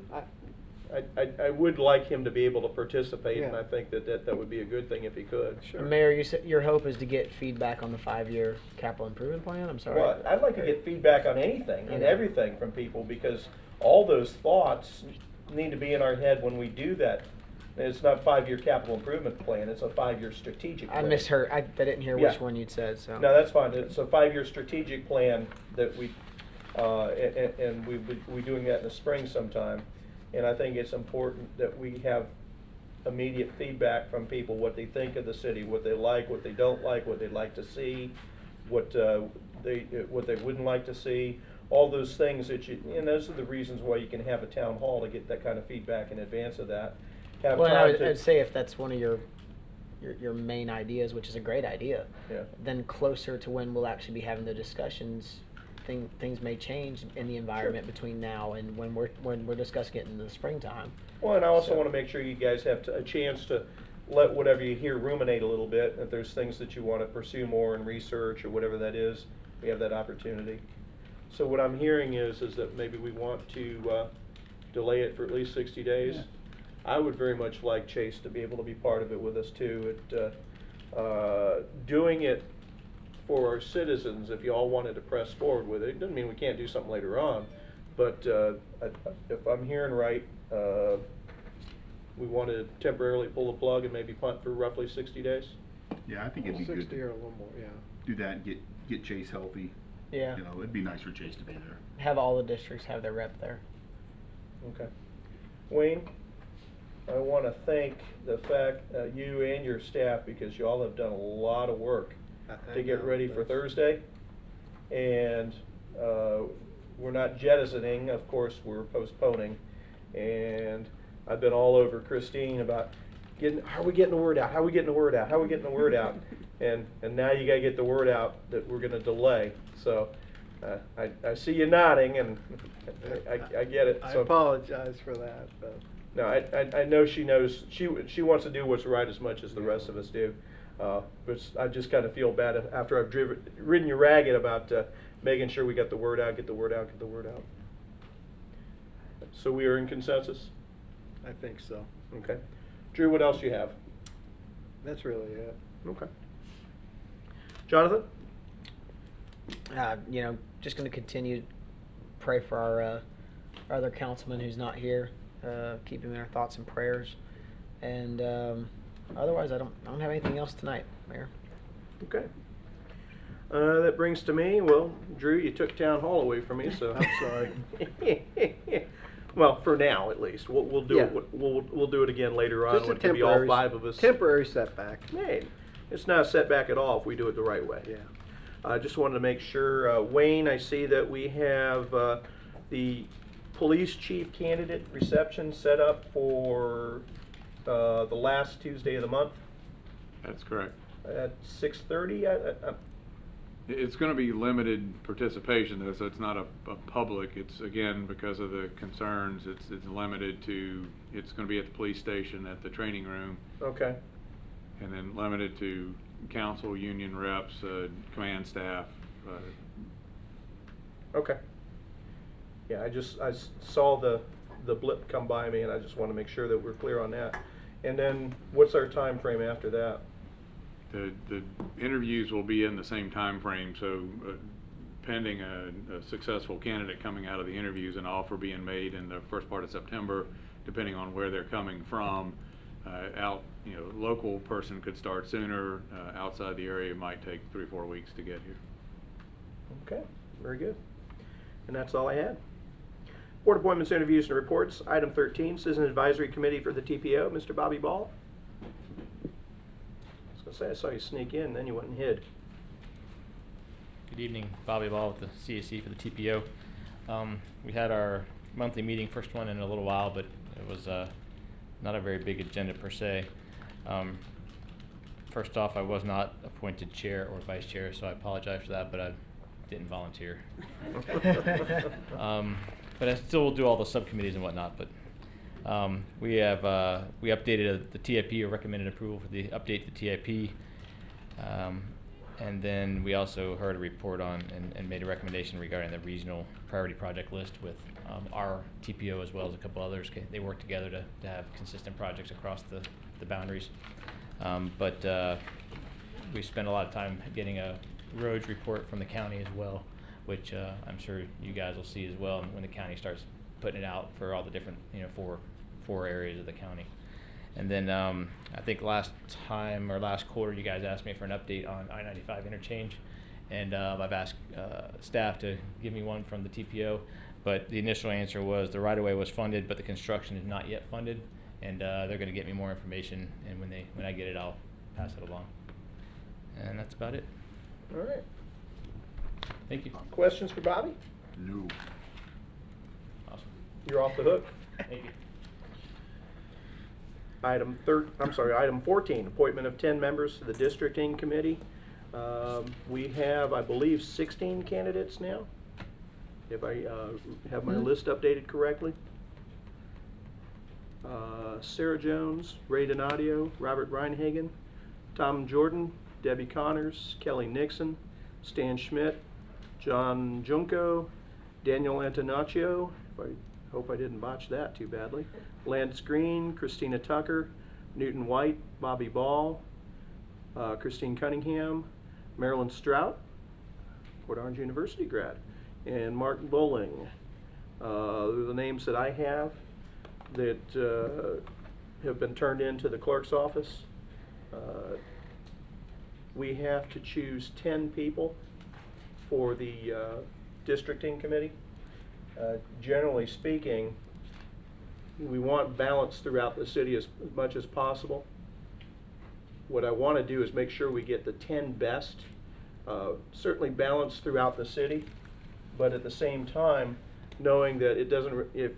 I would like him to be able to participate, and Yeah. I think that would be a good thing if he could. Sure. Mayor, you said your hope is to get feedback on the 5-year capital improvement plan. I'm sorry. Well, I'd like to get feedback on anything and Okay. everything from people, because all those thoughts need to be in our head when we do that. And it's not 5-year capital improvement plan, it's a 5-year strategic I plan. misheard. I didn't hear Yeah. which one you'd said. So. No, that's fine. It's a 5-year strategic plan that we, and we're doing that in the spring sometime. And I think it's important that we have immediate feedback from people, what they think of the city, what they like, what they don't like, what they'd like to see, what they wouldn't like to see. All those things that and those are the reasons why you can have a town hall, to get that kind of feedback in advance of that. Have Well, and time I'd say if that's one of your main ideas, which is a great idea, Yeah. then closer to when we'll actually be having the discussions, things may change in the environment between now and when we're discussing it in the springtime. Well, and I also So- want to make sure you guys have a chance to let whatever you hear ruminate a little bit. If there's things that you want to pursue more in research or whatever that is, we have that opportunity. So what I'm hearing is that maybe we want to delay it for at least 60 days. Yeah. I would very much like Chase to be able to be part of it with us too. Doing it for our citizens, if you all wanted to press forward with it, it doesn't mean we can't do something later on. But if I'm hearing right, we want to temporarily pull the plug and maybe punt for roughly 60 days? Yeah, I think it'd be good 60 or a to little more. Yeah. do that and get Chase healthy. Yeah. You know, it'd be nice for Chase to be there. Have all the districts have their rep there. Okay. Wayne, I want to thank the fact, you and your staff, because you all have done a lot of work to get ready for Thursday. And we're not jettisoning, of course, we're postponing. And I've been all over Christine about how are we getting the word out? How are we getting the word out? How are we getting the word out? And now you gotta get the word out that we're gonna delay. So I see you nodding, and I get it. I So apologize for that. But. no, I know she knows, she wants to do what's right as much as the rest of us do. But I just kind of feel bad after I've ridden you ragged about making sure we got the word out, get the word out, get the word out. So we are in consensus? I think so. Okay. Drew, what else do you have? That's really it. Okay. Jonathan? You know, just going to continue to pray for our other councilman who's not here. Keep him in our thoughts and prayers. And otherwise, I don't have anything else tonight, Mayor. Okay. That brings to me, well, Drew, you took town hall away from me, so. I'm sorry. Well, for now, at least. We'll do Yeah. it. We'll do it again later on Just a when it can be all temporary, 5 of us. temporary setback. Hey, it's not a setback at all if we do it the right way. Yeah. I just wanted to make sure, Wayne, I see that we have the police chief candidate reception set up for the last Tuesday of the month That's correct. at 6:30. It's going to be limited participation though, so it's not a public. It's again because of the concerns. It's limited to. It's going to be at the police station at the training room, Okay. and then limited to council, union reps, command staff. Okay. Yeah, I saw the blip come by me, and I just want to make sure that we're clear on that. And then, what's our time frame after that? The interviews will be in the same time frame, so pending a successful candidate coming out of the interviews, an offer being made in the first part of September, depending on where they're coming from. Local person could start sooner. Outside the area, it might take 3 or 4 weeks to get here. Okay, very good. And that's all I had. Board appointments, interviews, and reports. Item 13, Citizen Advisory Committee for the TPO. Mr. Bobby Ball. I was going to say, I saw you sneak in, then you went and hid. Good evening, Bobby Ball with the CAC for the TPO. We had our monthly meeting, first one in a little while, but it was not a very big agenda per se. First off, I was not appointed chair or vice chair, so I apologize for that, but I didn't volunteer. But I still will do all the subcommittees and whatnot. But we updated the TIP, or recommended approval for the update to TIP. And then we also heard a report on and made a recommendation regarding the regional priority project list with our TPO as well as a couple others. They work together to have consistent projects across the boundaries. But we spent a lot of time getting a roads report from the county as well, which I'm sure you guys will see as well when the county starts putting it out for all the different, four areas of the county. And then I think last quarter, you guys asked me for an update on I-95 Interchange, and I've asked staff to give me one from the TPO, but the initial answer was the right-of-way was funded, but the construction is not yet funded, and they're going to get me more information, and when I get it, I'll pass it along. And that's about it. All right. Thank you. Questions for Bobby? No. Awesome. You're off the hook. Thank you. Item 14, appointment of 10 members to the districting committee. We have, I believe, 16 candidates now, if I have my list updated correctly. Sarah Jones, Ray Donadio, Robert Reinhagen, Tom Jordan, Debbie Connors, Kelly Nixon, Stan Schmidt, John Junko, Daniel Antonaccio, I hope I didn't botch that too badly, Lance Green, Christina Tucker, Newton White, Bobby Ball, Christine Cunningham, Marilyn Strout, Port Orange University grad, and Mark Bowling. Those are the names that I have that have been turned into the clerk's office. We have to choose 10 people for the districting committee. Generally speaking, we want balance throughout the city as much as possible. What I want to do is make sure we get the 10 best, certainly balanced throughout the city, but at the same time, knowing that it doesn't, if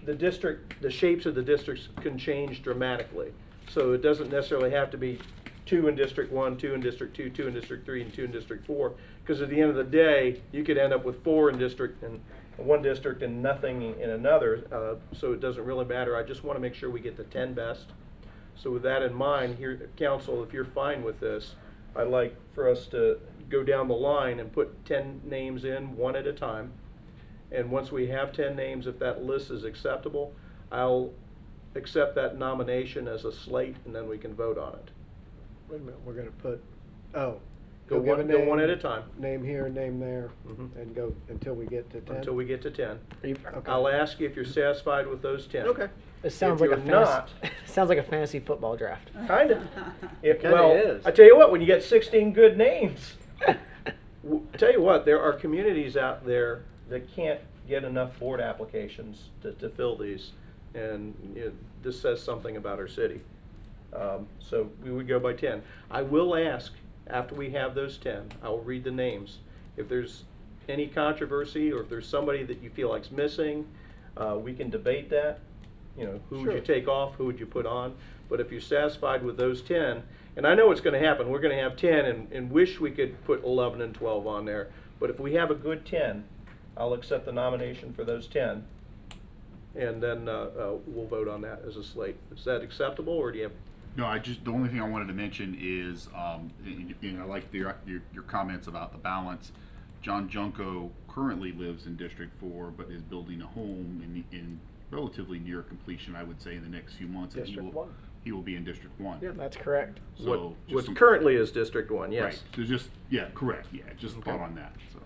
the district, the shapes of the districts can change dramatically. So it doesn't necessarily have to be 2 in District 1, 2 in District 2, 2 in District 3, and 2 in District 4, because at the end of the day, you could end up with 4 in District and one district and nothing in another, so it doesn't really matter. I just want to make sure we get the 10 best. So with that in mind, here, Council, if you're fine with this, I'd like for us to go down the line and put 10 names in one at a time. And once we have 10 names, if that list is acceptable, I'll accept that nomination as a slate, and then we can vote on it. Wait a minute, we're gonna put, Go you'll give a one at a name, time. Name here, name there, Mhm. and go until we get to 10? Until we get to 10. Okay. I'll ask you if you're satisfied with those 10. Okay. It sounds If like a you're not- sounds like a fantasy football draft. Kind of. Kinda Well, is. I tell you what, when you get 16 good names, tell you what, there are communities out there that can't get enough board applications to fill these, and this says something about our city. So we would go by 10. I will ask, after we have those 10, I will read the names. If there's any controversy, or if there's somebody that you feel like's missing, we can debate that. Who would you Sure. take off, who would you put on? But if you're satisfied with those 10, and I know what's going to happen, we're going to have 10 and wish we could put 11 and 12 on there. But if we have a good 10, I'll accept the nomination for those 10. And then we'll vote on that as a slate. Is that acceptable, or do you have? No, the only thing I wanted to mention is, I like your comments about the balance. John Junko currently lives in District 4, but is building a home in relatively near completion, I would say, in the next few months. And District 1. he will be in District 1. Yeah. That's correct. So just What some- currently is District 1, yes. Right, so just, yeah, correct, yeah, just Okay. thought on that, so.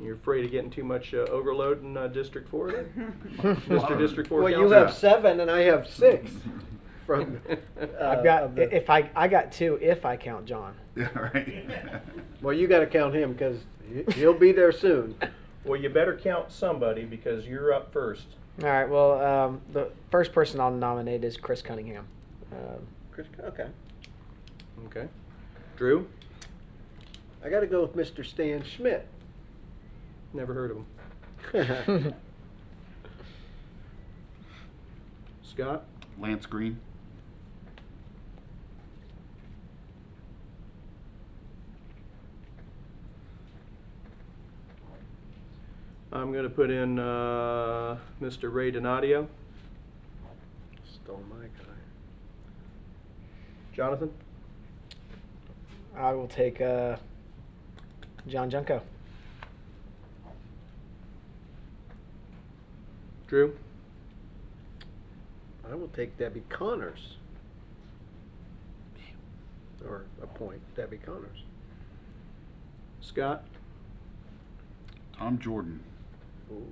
You're afraid of getting too much overload in District 4 then? Mr. District 4 Well, you Counselor? have 7 and I have 6. From, I've got of the- if I got 2 if I count John. Yeah, right. Well, you got to count him because he'll be there soon. Well, you better count somebody because you're up first. All right. Well, the first person I'll nominate is Chris Cunningham. Chris, okay. Okay. Drew? I got to go with Mr. Stan Schmidt. Never heard of him. Scott? Lance Green. I'm going to put in Mr. Ray Donadio. Stole my guy. Jonathan? I will take John Junko. Drew? I will take Debbie Connors. Or appoint Debbie Connors. Scott? Tom Jordan. Ooh.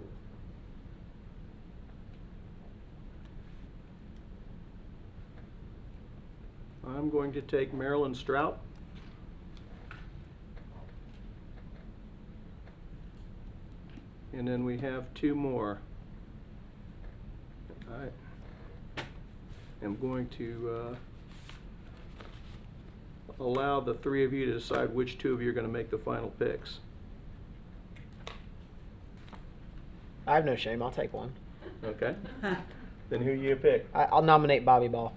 I'm going to take Marilyn Strout. And then we have 2 more. I'm going to allow the 3 of you to decide which 2 of you are going to make the final picks. I have no shame. I'll take one. Okay? Then who you pick? I'll nominate Bobby Ball.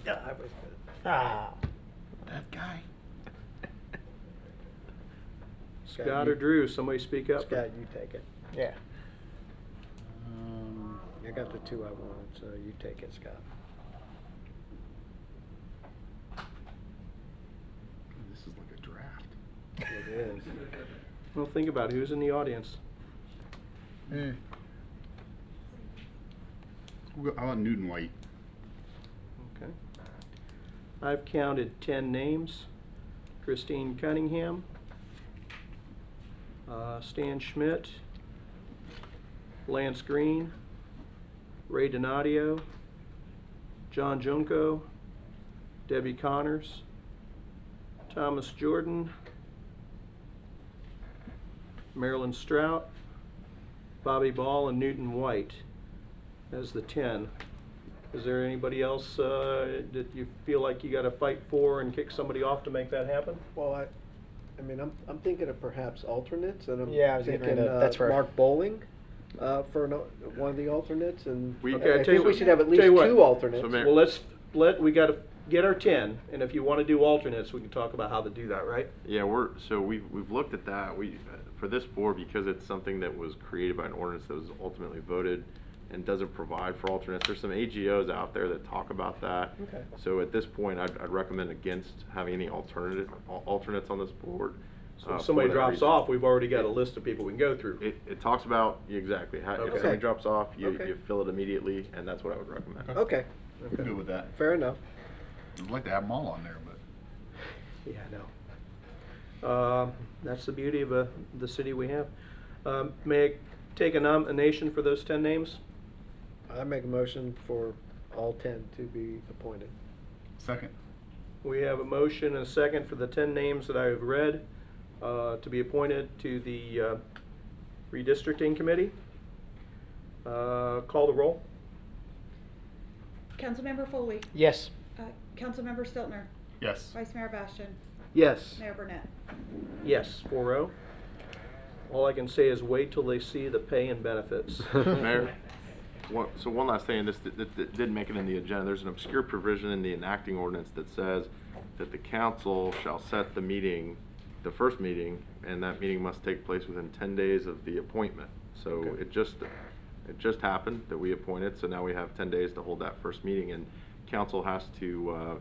Yeah, I was Ah. That guy. Scott or Drew? Somebody speak up. Scott, you take it. Yeah. I got the 2 I wanted, so you take it, Scott. This is like a draft. It is. Well, think about it. Who's in the audience. How about Newton White? Okay. I've counted 10 names. Christine Cunningham, Stan Schmidt, Lance Green, Ray Donadio, John Junko, Debbie Connors, Thomas Jordan, Marilyn Strout, Bobby Ball, and Newton White as the 10. Is there anybody else that you feel like you got to fight for and kick somebody off to make that happen? Well, I mean, I'm thinking of perhaps alternates, and I'm Yeah, I was getting thinking ready to- that's where- Mark Bowling for one of the alternates, and We- I Okay, I tell think you we what- should have at tell least you what. 2 alternates. So, Mayor- Well, we got to get our 10, and if you want to do alternates, we can talk about how to do that, right? Yeah, we've looked at that. For this board, because it's something that was created by an ordinance that was ultimately voted and doesn't provide for alternates. There's some AGOs out there that talk about that. Okay. So at this point, I'd recommend against having any alternates on this board. So if for somebody that drops reason. off, we've already got a list of people we can go through. It talks about exactly how, if Okay. somebody drops off, you Okay. fill it immediately, and that's what I would recommend. Okay. I'm good with that. Fair enough. I'd like to have them all on there, but. Yeah, I know. That's the beauty of the city we have. May I take a nomination for those 10 names? I make a motion for all 10 to be appointed. Second. We have a motion and a second for the 10 names that I have read to be appointed to the redistricting committee. Call the roll. Councilmember Foley, Yes. Councilmember Stiltner, Yes. Vice Mayor Bastian, Yes. Mayor Burnett. Yes, 4-0. All I can say is wait till they see the pay and benefits. Mayor, one last thing, and this didn't make it in the agenda. There's an obscure provision in the enacting ordinance that says that the council shall set the meeting, the first meeting, and that meeting must take place within 10 days of the appointment. So Okay. it just happened that we appointed, so now we have 10 days to hold that first meeting, and council has to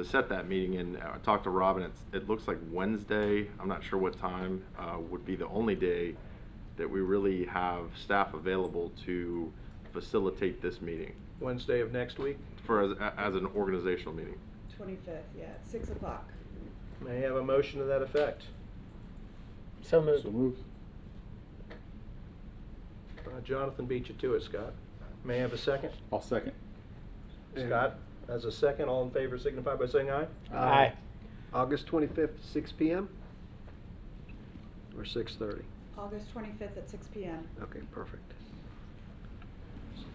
set that meeting. And I talked to Rob, and it looks like Wednesday, I'm not sure what time, would be the only day that we really have staff available to facilitate this meeting Wednesday of next week. as an organizational meeting. 25th, yeah, at 6 o'clock. May I have a motion to that effect? So moved. So moved. Jonathan beat you to it, Scott. May I have a second? I'll second. Scott, as a second, all in favor signify by saying aye. Aye. August 25th, 6 p.m. or 6:30? August 25th at 6 p.m. Okay, perfect.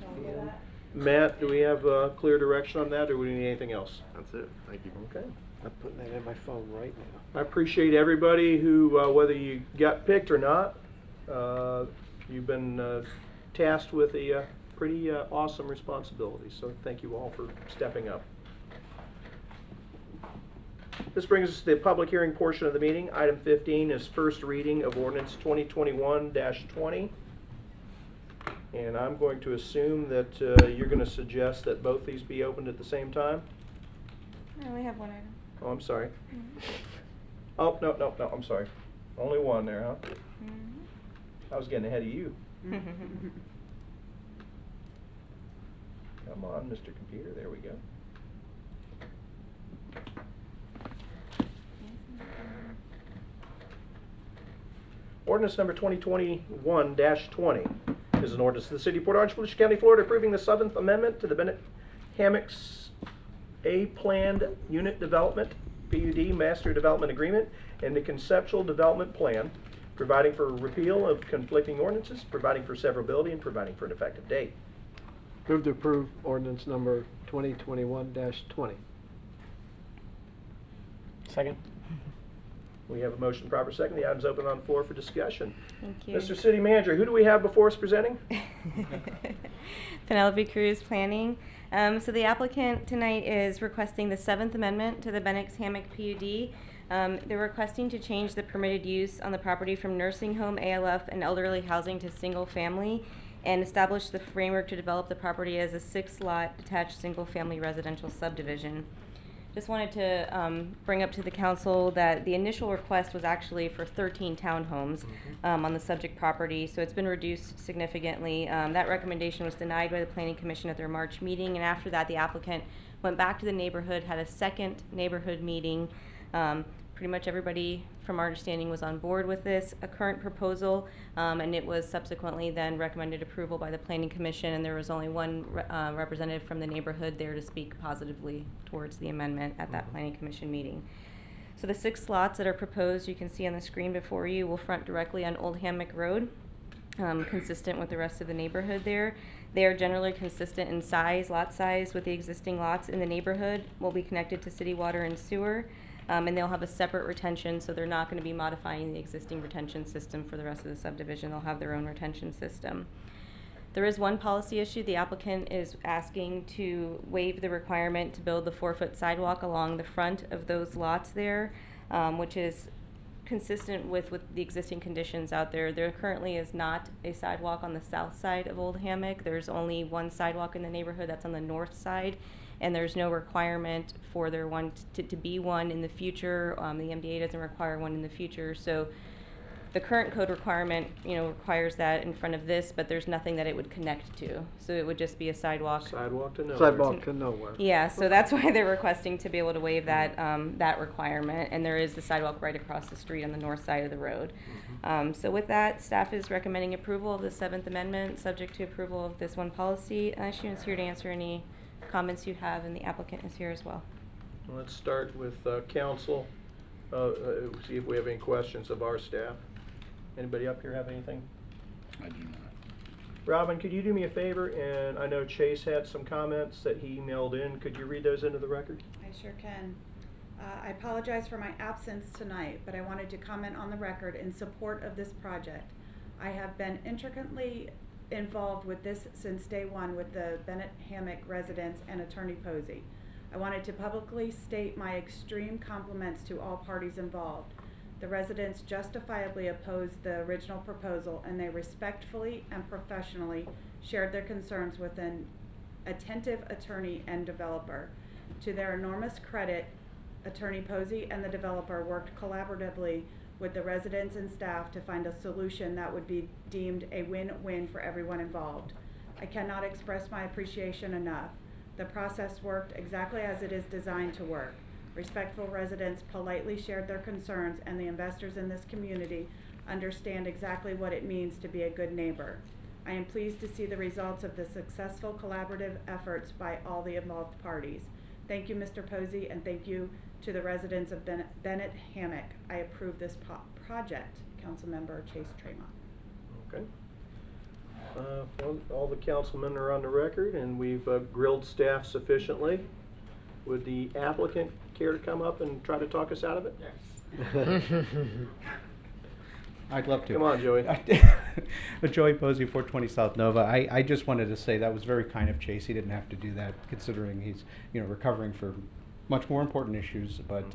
Can I get that? Matt, do we have clear direction on that, or do we need anything else? That's it. Thank you. Okay. I'm putting that in my phone right now. I appreciate everybody who, whether you got picked or not, you've been tasked with a pretty awesome responsibility. So thank you all for stepping up. This brings us to the public hearing portion of the meeting. Item 15 is first reading of ordinance 2021-20. And I'm going to assume that you're going to suggest that both these be opened at the same time? I only have one item. Oh, I'm sorry. Oh, no, I'm sorry. Only one there, huh? I was getting ahead of you. Come on, Mr. Computer, there we go. Ordinance number 2021-20 is an ordinance of the City of Port Orange, Volusia County, Florida, approving the 7th Amendment to the Bennett Hammocks A Planned Unit Development, PUD Master Development Agreement, and the Conceptual Development Plan, providing for repeal of conflicting ordinances, providing for severability, and providing for an effective date. Move to approve ordinance number 2021-20. Second. We have a motion, proper second. The item's open on the floor for discussion. Thank you. Mr. City Manager, who do we have before us presenting? Penelope Cruz, Planning. So the applicant tonight is requesting the 7th Amendment to the Bennett's Hammock PUD. They're requesting to change the permitted use on the property from nursing home, ALF, and elderly housing to single family, and establish the framework to develop the property as a 6-lot detached single-family residential subdivision. Just wanted to bring up to the council that the initial request was actually for 13 townhomes on the subject property, so it's been reduced significantly. That recommendation was denied by the Planning Commission at their March meeting, and after that the applicant went back to the neighborhood, had a second neighborhood meeting. Pretty much everybody, from our understanding, was on board with this current proposal, and it was subsequently then recommended approval by the Planning Commission, and there was only one representative from the neighborhood there to speak positively towards the amendment at that Planning Commission meeting. So the 6 lots that are proposed, you can see on the screen before you, will front directly on Old Hammock Road, consistent with the rest of the neighborhood there. They are generally consistent in size, lot size, with the existing lots in the neighborhood, will be connected to city water and sewer. And they'll have a separate retention, so they're not going to be modifying the existing retention system for the rest of the subdivision. They'll have their own retention system. There is one policy issue. The applicant is asking to waive the requirement to build the 4-foot sidewalk along the front of those lots there, which is consistent with the existing conditions out there. There currently is not a sidewalk on the south side of Old Hammock. There's only one sidewalk in the neighborhood that's on the north side, and there's no requirement for there one to be one in the future. The MDA doesn't require one in the future, so the current code requirement, requires that in front of this, but there's nothing that it would connect to. So it would just be a sidewalk. Sidewalk to nowhere. Sidewalk to nowhere. Yeah, so that's why they're requesting to be able to waive that that requirement, and there is the sidewalk right across the street on the north side of the road. So with that, staff is recommending approval of the 7th Amendment, subject to approval of this one policy. Student's here to answer any comments you have, and the applicant is here as well. Let's start with council. See if we have any questions of our staff. Anybody up here have anything? I do not. Robin, could you do me a favor? And I know Chase had some comments that he emailed in. Could you read those into the record? I sure can. I apologize for my absence tonight, but I wanted to comment on the record in support of this project. I have been intricately involved with this since day one with the Bennett Hammock residents and Attorney Posey. I wanted to publicly state my extreme compliments to all parties involved. The residents justifiably opposed the original proposal, and they respectfully and professionally shared their concerns with an attentive attorney and developer. To their enormous credit, Attorney Posey and the developer worked collaboratively with the residents and staff to find a solution that would be deemed a win-win for everyone involved. I cannot express my appreciation enough. The process worked exactly as it is designed to work. Respectful residents politely shared their concerns, and the investors in this community understand exactly what it means to be a good neighbor. I am pleased to see the results of the successful collaborative efforts by all the involved parties. Thank you, Mr. Posey, and thank you to the residents of Bennett Hammock. I approve this project. Councilmember Chase Tremont. Okay. Well, all the councilmen are on the record, and we've grilled staff sufficiently. Would the applicant care to come up and try to talk us out of it? Yes. I'd love to. Come on, Joey. Joey Posey, 420 South Nova. I just wanted to say that was very kind of Chase. He didn't have to do that, considering he's recovering for much more important issues. But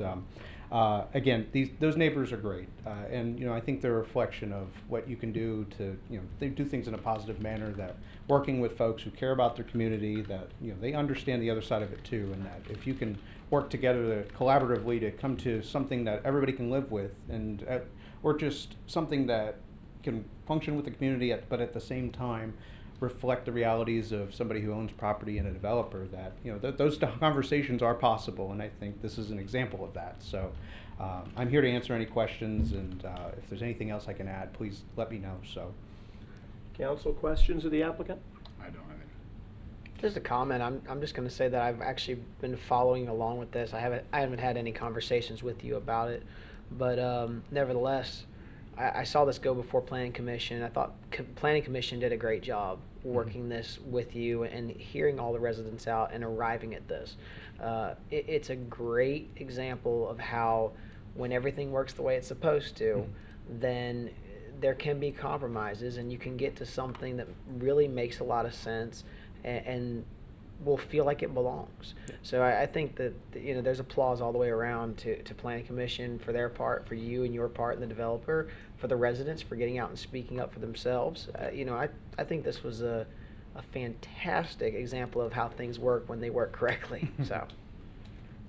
again, those neighbors are great, and I think they're a reflection of what you can do to they do things in a positive manner. That working with folks who care about their community, that they understand the other side of it too, and that if you can work together collaboratively to come to something that everybody can live with, and or just something that can function with the community, but at the same time reflect the realities of somebody who owns property and a developer, that those conversations are possible, and I think this is an example of that. So I'm here to answer any questions, and if there's anything else I can add, please let me know. So, Council questions of the applicant? I don't have any. Just a comment. I'm just going to say that I've actually been following along with this. I haven't had any conversations with you about it, but nevertheless, I saw this go before Planning Commission. I thought Planning Commission did a great job working this with you and hearing all the residents out and arriving at this. It's a great example of how when everything works the way it's supposed to, then there can be compromises and you can get to something that really makes a lot of sense and will feel like it belongs. So I think that there's applause all the way around to Planning Commission for their part, for you and your part, and the developer, for the residents for getting out and speaking up for themselves. I think this was a fantastic example of how things work when they work correctly. So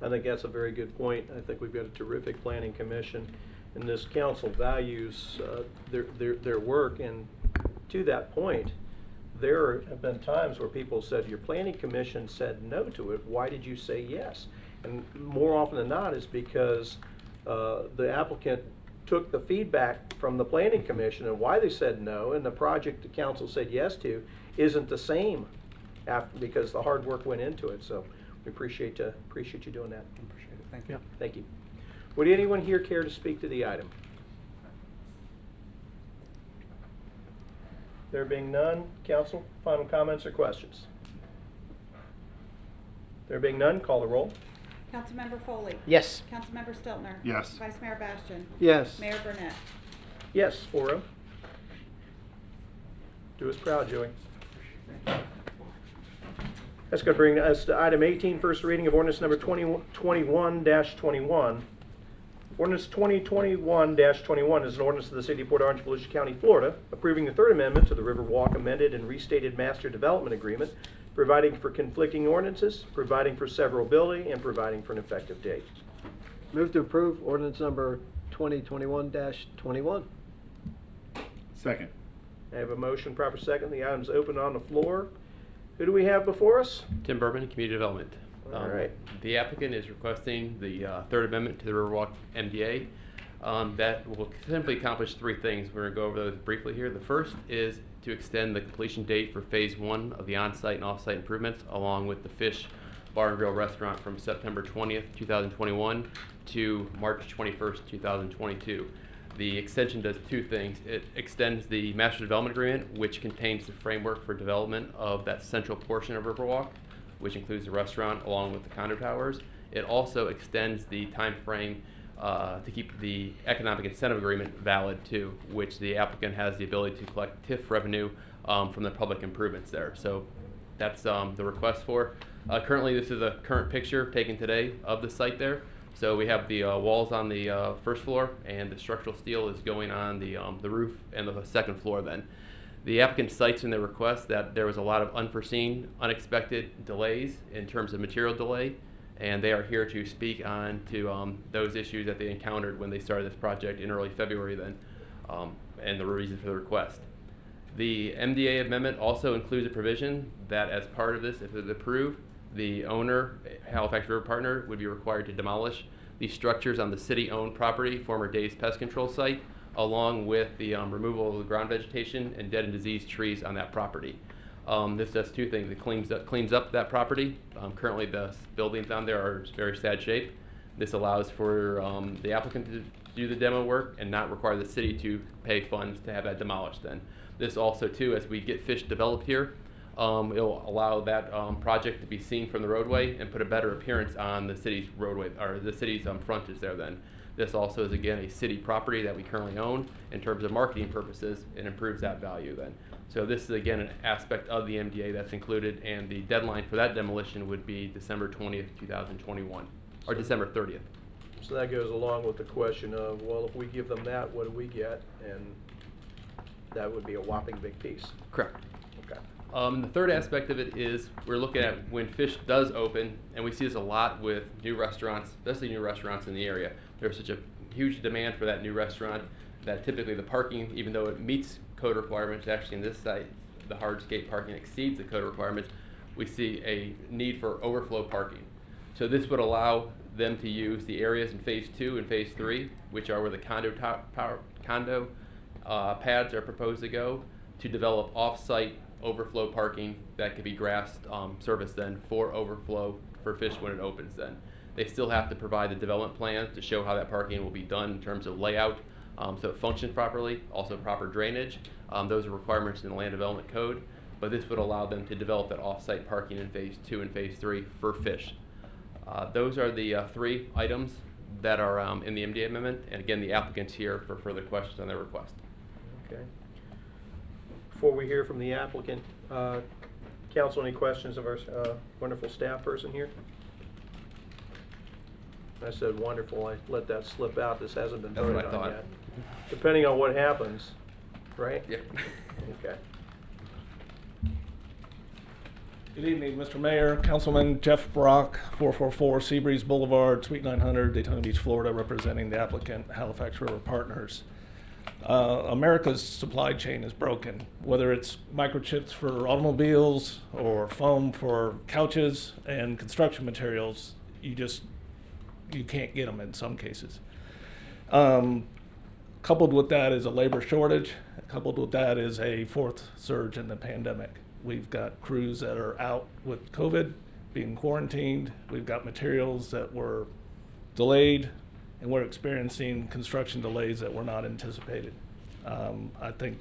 I think that's a very good point. I think we've got a terrific Planning Commission, and this council values their work. And to that point, there have been times where people said, your Planning Commission said no to it. Why did you say yes? And more often than not is because the applicant took the feedback from the Planning Commission and why they said no, and the project the council said yes to isn't the same because the hard work went into it. So we appreciate you doing that. Appreciate it. Thank you. Yeah, thank you. Would anyone here care to speak to the item? There being none, council, final comments or questions? There being none, call the roll. Councilmember Foley. yes. Councilmember Stiltner. Yes. Vice Mayor Bastian. Yes. Mayor Burnett. Yes, 4-0. Do us proud, Joey. That's going to bring us to item 18, first reading of ordinance number 2021-21. Ordinance 2021-21 is an ordinance of the City of Port Orange, Volusia County, Florida, approving the Third Amendment to the Riverwalk amended and restated Master Development Agreement, providing for conflicting ordinances, providing for severability, and providing for an effective date. Move to approve ordinance number 2021-21. Second. I have a motion, proper second. The item's open on the floor. Who do we have before us? Tim Berman, Community Development. All right. The applicant is requesting the Third Amendment to the Riverwalk MDA. That will simply accomplish three things. We're going to go over those briefly here. The first is to extend the completion date for Phase 1 of the on-site and off-site improvements, along with the Fish Bar and Grill Restaurant, from September 20th, 2021 to March 21st, 2022. The extension does two things. It extends the Master Development Agreement, which contains the framework for development of that central portion of Riverwalk, which includes the restaurant along with the condo towers. It also extends the time frame to keep the Economic Incentive Agreement valid too, which the applicant has the ability to collect TIF revenue from the public improvements there. So that's the request for. Currently, this is a current picture taken today of the site there. So we have the walls on the first floor, and the structural steel is going on the roof and the second floor then. The applicant cites in their request that there was a lot of unforeseen, unexpected delays in terms of material delay, and they are here to speak on to those issues that they encountered when they started this project in early February then, and the reason for the request. The MDA amendment also includes a provision that as part of this, if it's approved, the owner, Halifax River Partner, would be required to demolish these structures on the city-owned property, former Dave's Pest Control site, along with the removal of the ground vegetation and dead and diseased trees on that property. This does two things. It cleans up that property. Currently the buildings on there are in very sad shape. This allows for the applicant to do the demo work and not require the city to pay funds to have that demolished then. This also too, as we get fish developed here, it'll allow that project to be seen from the roadway and put a better appearance on the city's roadway, or the city's frontage there then. This also is again a city property that we currently own. In terms of marketing purposes, it improves that value then. So this is again an aspect of the MDA that's included, and the deadline for that demolition would be December 20th, 2021, or December 30th. So that goes along with the question of, well, if we give them that, what do we get? And that would be a whopping big piece. Correct. Okay. The third aspect of it is we're looking at when fish does open, and we see this a lot with new restaurants, especially new restaurants in the area. There's such a huge demand for that new restaurant that typically the parking, even though it meets code requirements, actually in this site, the hardscape parking exceeds the code requirements, we see a need for overflow parking. So this would allow them to use the areas in phase 2 and phase 3, which are where the condo pads are proposed to go, to develop off-site overflow parking that could be grass service then for overflow for fish when it opens then. They still have to provide the development plan to show how that parking will be done in terms of layout, so it functions properly, also proper drainage. Those are requirements in the land development code, but this would allow them to develop that off-site parking in phase 2 and phase 3 for fish. Those are the three items that are in the MDA amendment, and again, the applicant's here for further questions on their request. Okay. Before we hear from the applicant, council, any questions of our wonderful staff person here? I said wonderful, I let that slip out, this hasn't been That's what voted I on thought. yet. Depending on what happens, right? Yep. Okay. Good evening, Mr. Mayor, Councilman Jeff Brock, 444 Seabreeze Boulevard, Suite 900, Daytona Beach, Florida, representing the applicant, Halifax River Partners. America's supply chain is broken, whether it's microchips for automobiles or foam for couches and construction materials, you can't get them in some cases. Coupled with that is a labor shortage. Coupled with that is a fourth surge in the pandemic. We've got crews that are out with COVID, being quarantined. We've got materials that were delayed, and we're experiencing construction delays that were not anticipated. I think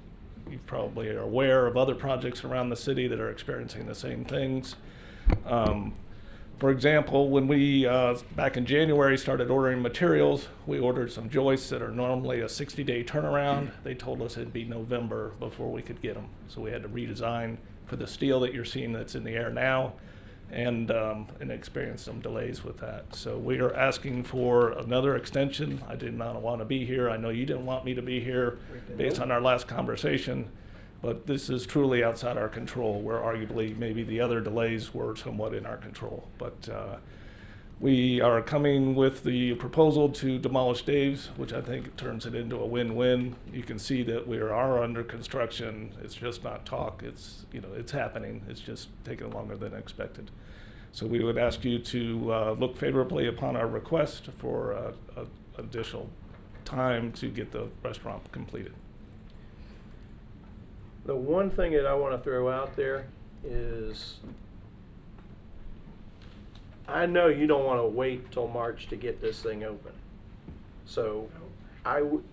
you probably are aware of other projects around the city that are experiencing the same things. For example, when we, back in January, started ordering materials, we ordered some joists that are normally a 60-day turnaround. They told us it'd be November before we could get them. So we had to redesign for the steel that you're seeing that's in the air now, and experience some delays with that. So we are asking for another extension. I did not want to be here. I know you didn't want me to be here based on our last conversation, but this is truly outside our control, where arguably maybe the other delays were somewhat in our control. But we are coming with the proposal to demolish Dave's, which I think turns it into a win-win. You can see that we are under construction. It's just not talk. It's, it's happening. It's just taking longer than expected. So we would ask you to look favorably upon our request for additional time to get the restaurant completed. The one thing that I want to throw out there is, I know you don't want to wait till March to get this thing open. So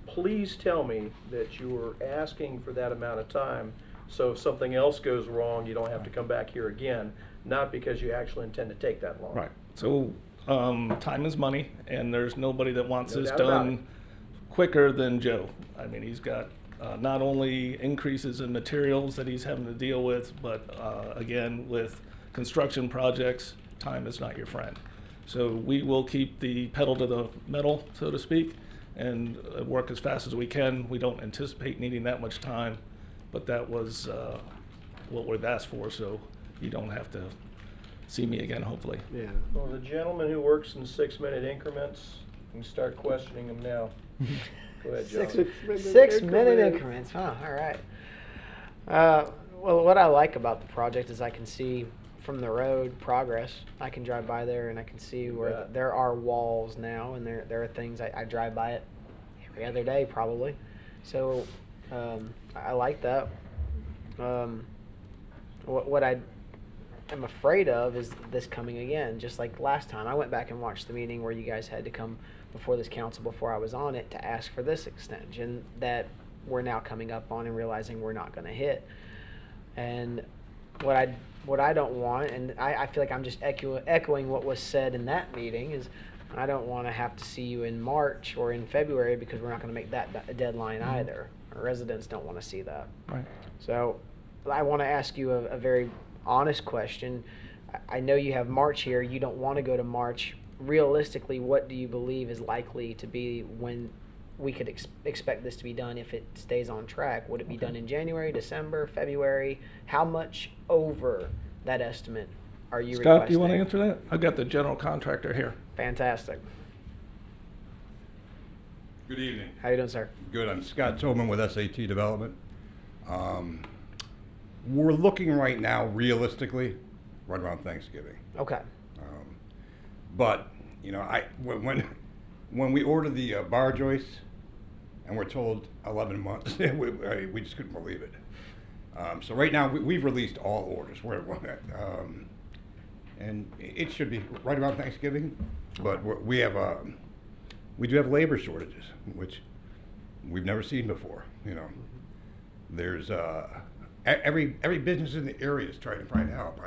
please tell me that you were asking for that amount of time, so if something else goes wrong, you don't have to come back here again, not because you actually intend to take that long. Right. So time is money, and there's nobody that wants No this doubt about it. done quicker than Joe. I mean, he's got not only increases in materials that he's having to deal with, but again, with construction projects, time is not your friend. So we will keep the pedal to the metal, so to speak, and work as fast as we can. We don't anticipate needing that much time, but that was what we've asked for, so you don't have to see me again, hopefully. Yeah. Well, the gentleman who works in 6-minute increments, you can start questioning him now. Go ahead, John. 6 minute increments, huh? All right. Well, what I like about the project is I can see from the road progress. I can drive by there and I can see where there are walls now, and there are things I drive by it every other day probably. So I like that. What I am afraid of is this coming again, just like last time. I went back and watched the meeting where you guys had to come before this council before I was on it to ask for this extension that we're now coming up on and realizing we're not going to hit. And what I don't want, and I feel like I'm just echoing what was said in that meeting, is I don't want to have to see you in March or in February because we're not going to make that a deadline either. Our residents don't want to see that. Right. So I want to ask you a very honest question. I know you have March here. You don't want to go to March. Realistically, what do you believe is likely to be when we could expect this to be done if it stays on track? Would it be done in January, December, February? How much over that estimate are you requesting? Scott, do you want to answer that? I've got the general contractor here. Fantastic. Good evening. How you doing, sir? Good. I'm Scott Tobin with SAT Development. We're looking right now, realistically, right around Thanksgiving. Okay. But you know, when we ordered the bar joists and we're told 11 months, we just couldn't believe it. So right now we've released all orders. And it should be right around Thanksgiving, but we do have labor shortages, which we've never seen before. You know, there's every business in the area is trying to find help.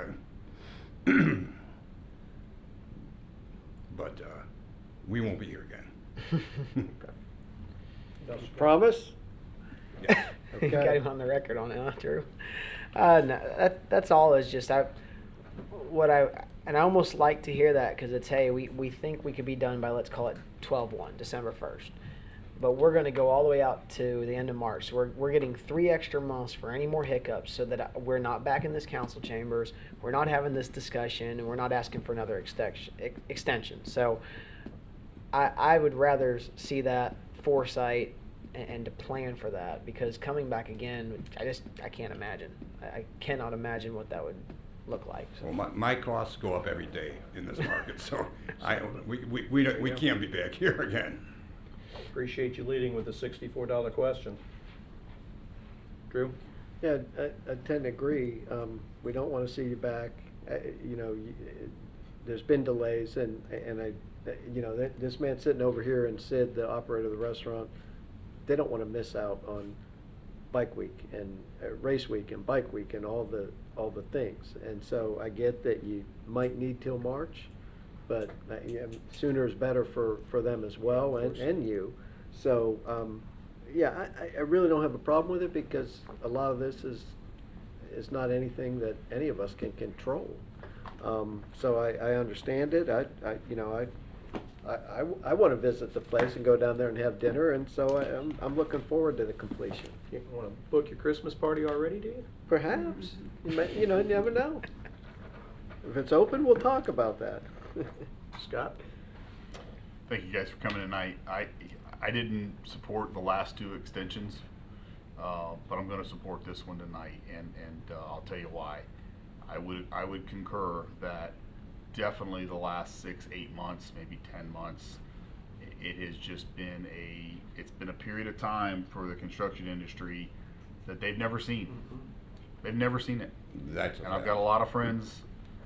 But we won't be here again. Promise? Yes. You got him on the record on it, huh, Drew? No, that's all. Is just I almost like to hear that because it's, hey, we think we could be done by, let's call it 12/1, December 1st. But we're going to go all the way out to the end of March. So we're getting 3 extra months for any more hiccups so that we're not back in this council chambers, we're not having this discussion, and we're not asking for another extension. So I would rather see that foresight and to plan for that, because coming back again, I can't imagine. I cannot imagine what that would look like. So. Well, my costs go up every day in this market, so we can't be back here again. Appreciate you leading with the $64 question. Drew? Yeah, I tend to agree. We don't want to see you back. There's been delays, and this man sitting over here and Sid, the operator of the restaurant, they don't want to miss out on bike week and race week and bike week and all the things. And so I get that you might need till March, but sooner is better for them as well, and you. So I really don't have a problem with it, because a lot of this is not anything that any of us can control. So I understand it. I want to visit the place and go down there and have dinner, and so I'm looking forward to the completion. You want to book your Christmas party already, do you? Perhaps. You never know. If it's open, we'll talk about that. Scott? Thank you guys for coming tonight. I didn't support the last 2 extensions, but I'm going to support this one tonight, and I'll tell you why. I would concur that definitely the last 6-8 months, maybe 10 months, it has just been a period of time for the construction industry that they've never seen. They've never seen it. And I've got a lot of friends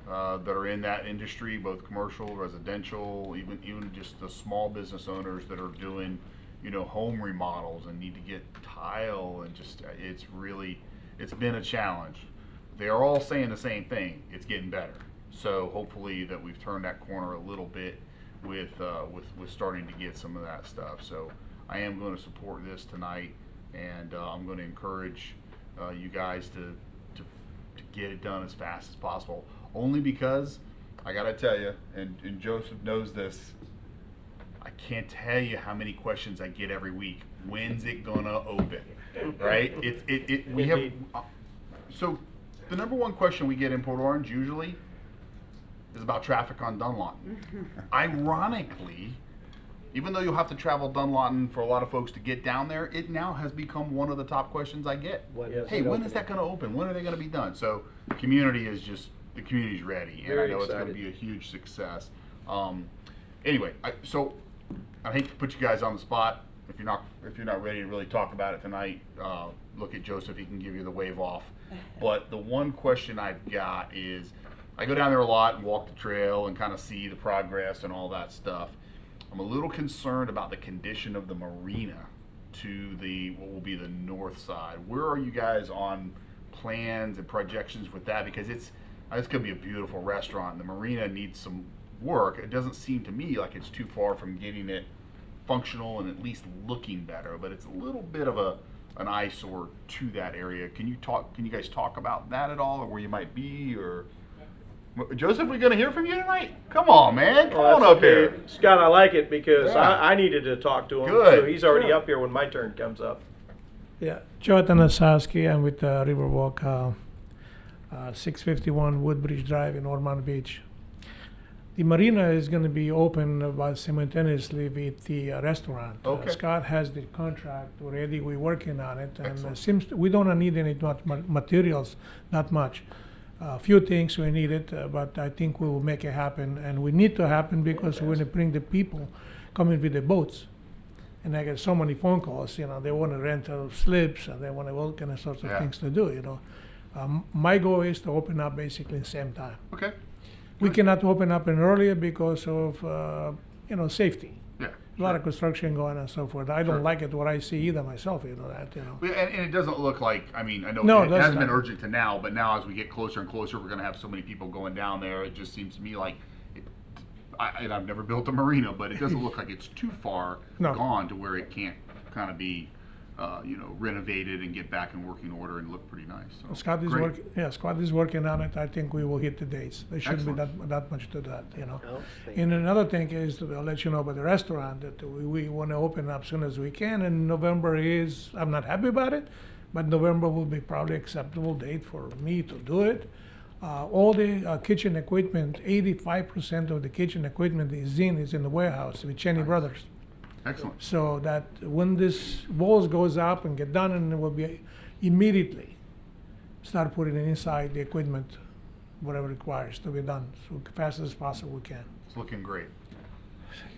that are in that industry, both commercial, residential, even just the small business owners that are doing, home remodels and need to get tile, and just it's been a challenge. They are all saying the same thing. It's getting better. So hopefully that we've turned that corner a little bit with starting to get some of that stuff. So I am going to support this tonight, and I'm going to encourage you guys to get it done as fast as possible. Only because I got to tell you, and Joseph knows this, I can't tell you how many questions I get every week. When's it gonna open? Right? We have. So the number one question we get in Port Orange usually is about traffic on Dunlop. Ironically, even though you'll have to travel Dunlawton for a lot of folks to get down there, it now has become one of the top questions I get. Hey, when is that going to open? When are they going to be done? So the community's ready, and Very I know it's going to excited. be a huge success. Anyway, so I hate to put you guys on the spot. If you're not ready to really talk about it tonight, look at Joseph. He can give you the wave off. But the one question I've got is, I go down there a lot and walk the trail and kind of see the progress and all that stuff. I'm a little concerned about the condition of the marina to what will be the north side. Where are you guys on plans and projections with that? Because it's going to be a beautiful restaurant. The marina needs some work. It doesn't seem to me like it's too far from getting it functional and at least looking better, but it's a little bit of an eyesore to that area. Can you guys talk about that at all, or where you might be? Or Joseph, we gonna hear from you tonight? Come on, man, come on that's up okay. here. Scott, I like it because Yeah. I needed to talk to him. Good. So he's already up here when my turn comes up. Yeah, Jonathan Osowski. I'm with Riverwalk, 651 Woodbridge Drive in Ormond Beach. The marina is going to be open about simultaneously with the restaurant. Okay. Scott has the contract already. We're working on it, and Excellent. we don't need any materials, not much. A few things we needed, but I think we will make it happen, and we need to happen because we're going to bring the people coming with the boats. And I get so many phone calls, they want to rent slips and they want all kind of sorts of things to do, My goal is to open up basically the same time. Okay. We cannot open up any earlier because of, safety. Yeah. A lot of construction going on and so forth. I don't Sure. like it what I see either myself, that. Well, and it doesn't look like, I know No, it it hasn't been doesn't. urgent to now, but now as we get closer and closer, we're going to have so many people going down there. It just seems to me like, and I've never built a marina, but it doesn't look like it's too far No. gone to where it can't kind of be, renovated and get back in working order and look pretty nice. So, Scott is great. Scott is working on it. I think we will hit the dates. There shouldn't be Excellent. that much to that, Oh, thank And another thing is to let you know about the restaurant that we want to open up as soon as we can. And November I'm not happy about it, but November will be probably acceptable date for me to do it. All the kitchen equipment, 85% of the kitchen equipment is in the warehouse with Cheney Brothers. Excellent. So that when this walls goes up and get done, and it will be immediately start putting it inside the equipment, whatever requires to be done, so fast as possible we can. It's looking great.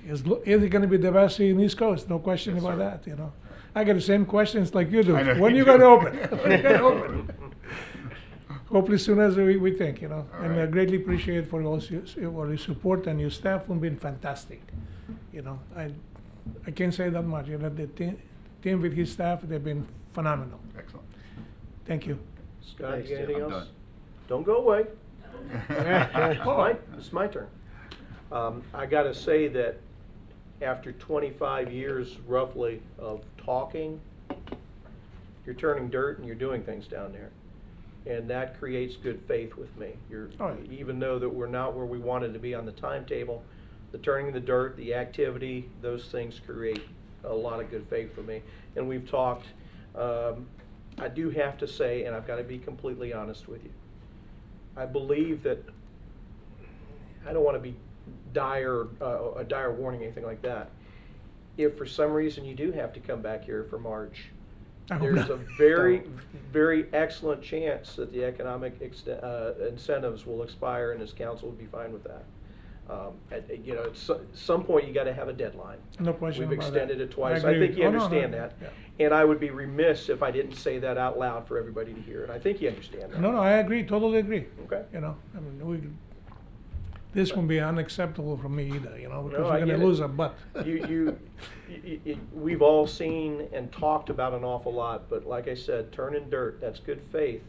Is it going to be the best in East Coast? No question Yes, about sir. that. I get the same questions like you do. I know When you you going to do. open? When you going to open? Hopefully soon as we think. And I right. greatly appreciate for all your support, and your staff have been fantastic. I can't say that much. The team with his staff, they've been phenomenal. Excellent. Thank you. Scott, Thanks, you got anything I'm else? done. Don't go away. It's my turn. I got to say that after 25 years roughly of talking, you're turning dirt and you're doing things down there. And that creates good faith with me. Even though that we're not where we wanted to be on the timetable, the turning the dirt, the activity, those things create a lot of good faith for me. And we've talked, I do have to say, and I've got to be completely honest with you, I believe that, I don't want to be a dire warning, anything like that. If for some reason you do have to come back here for March, I hope there's not. a very, very excellent chance that the economic incentives will expire, and this council will be fine with that. At some point you got to have a deadline. No question We've about that. extended it twice. I I agree think with you you. Oh, no, understand no, that. yeah. And I would be remiss if I didn't say that out loud for everybody to hear. And I think you understand that. No, I agree, totally agree. Okay. This won't be unacceptable for me either, because No, we're I going to get it. lose our butt. We've all seen and talked about an awful lot, but like I said, turning dirt, that's good faith.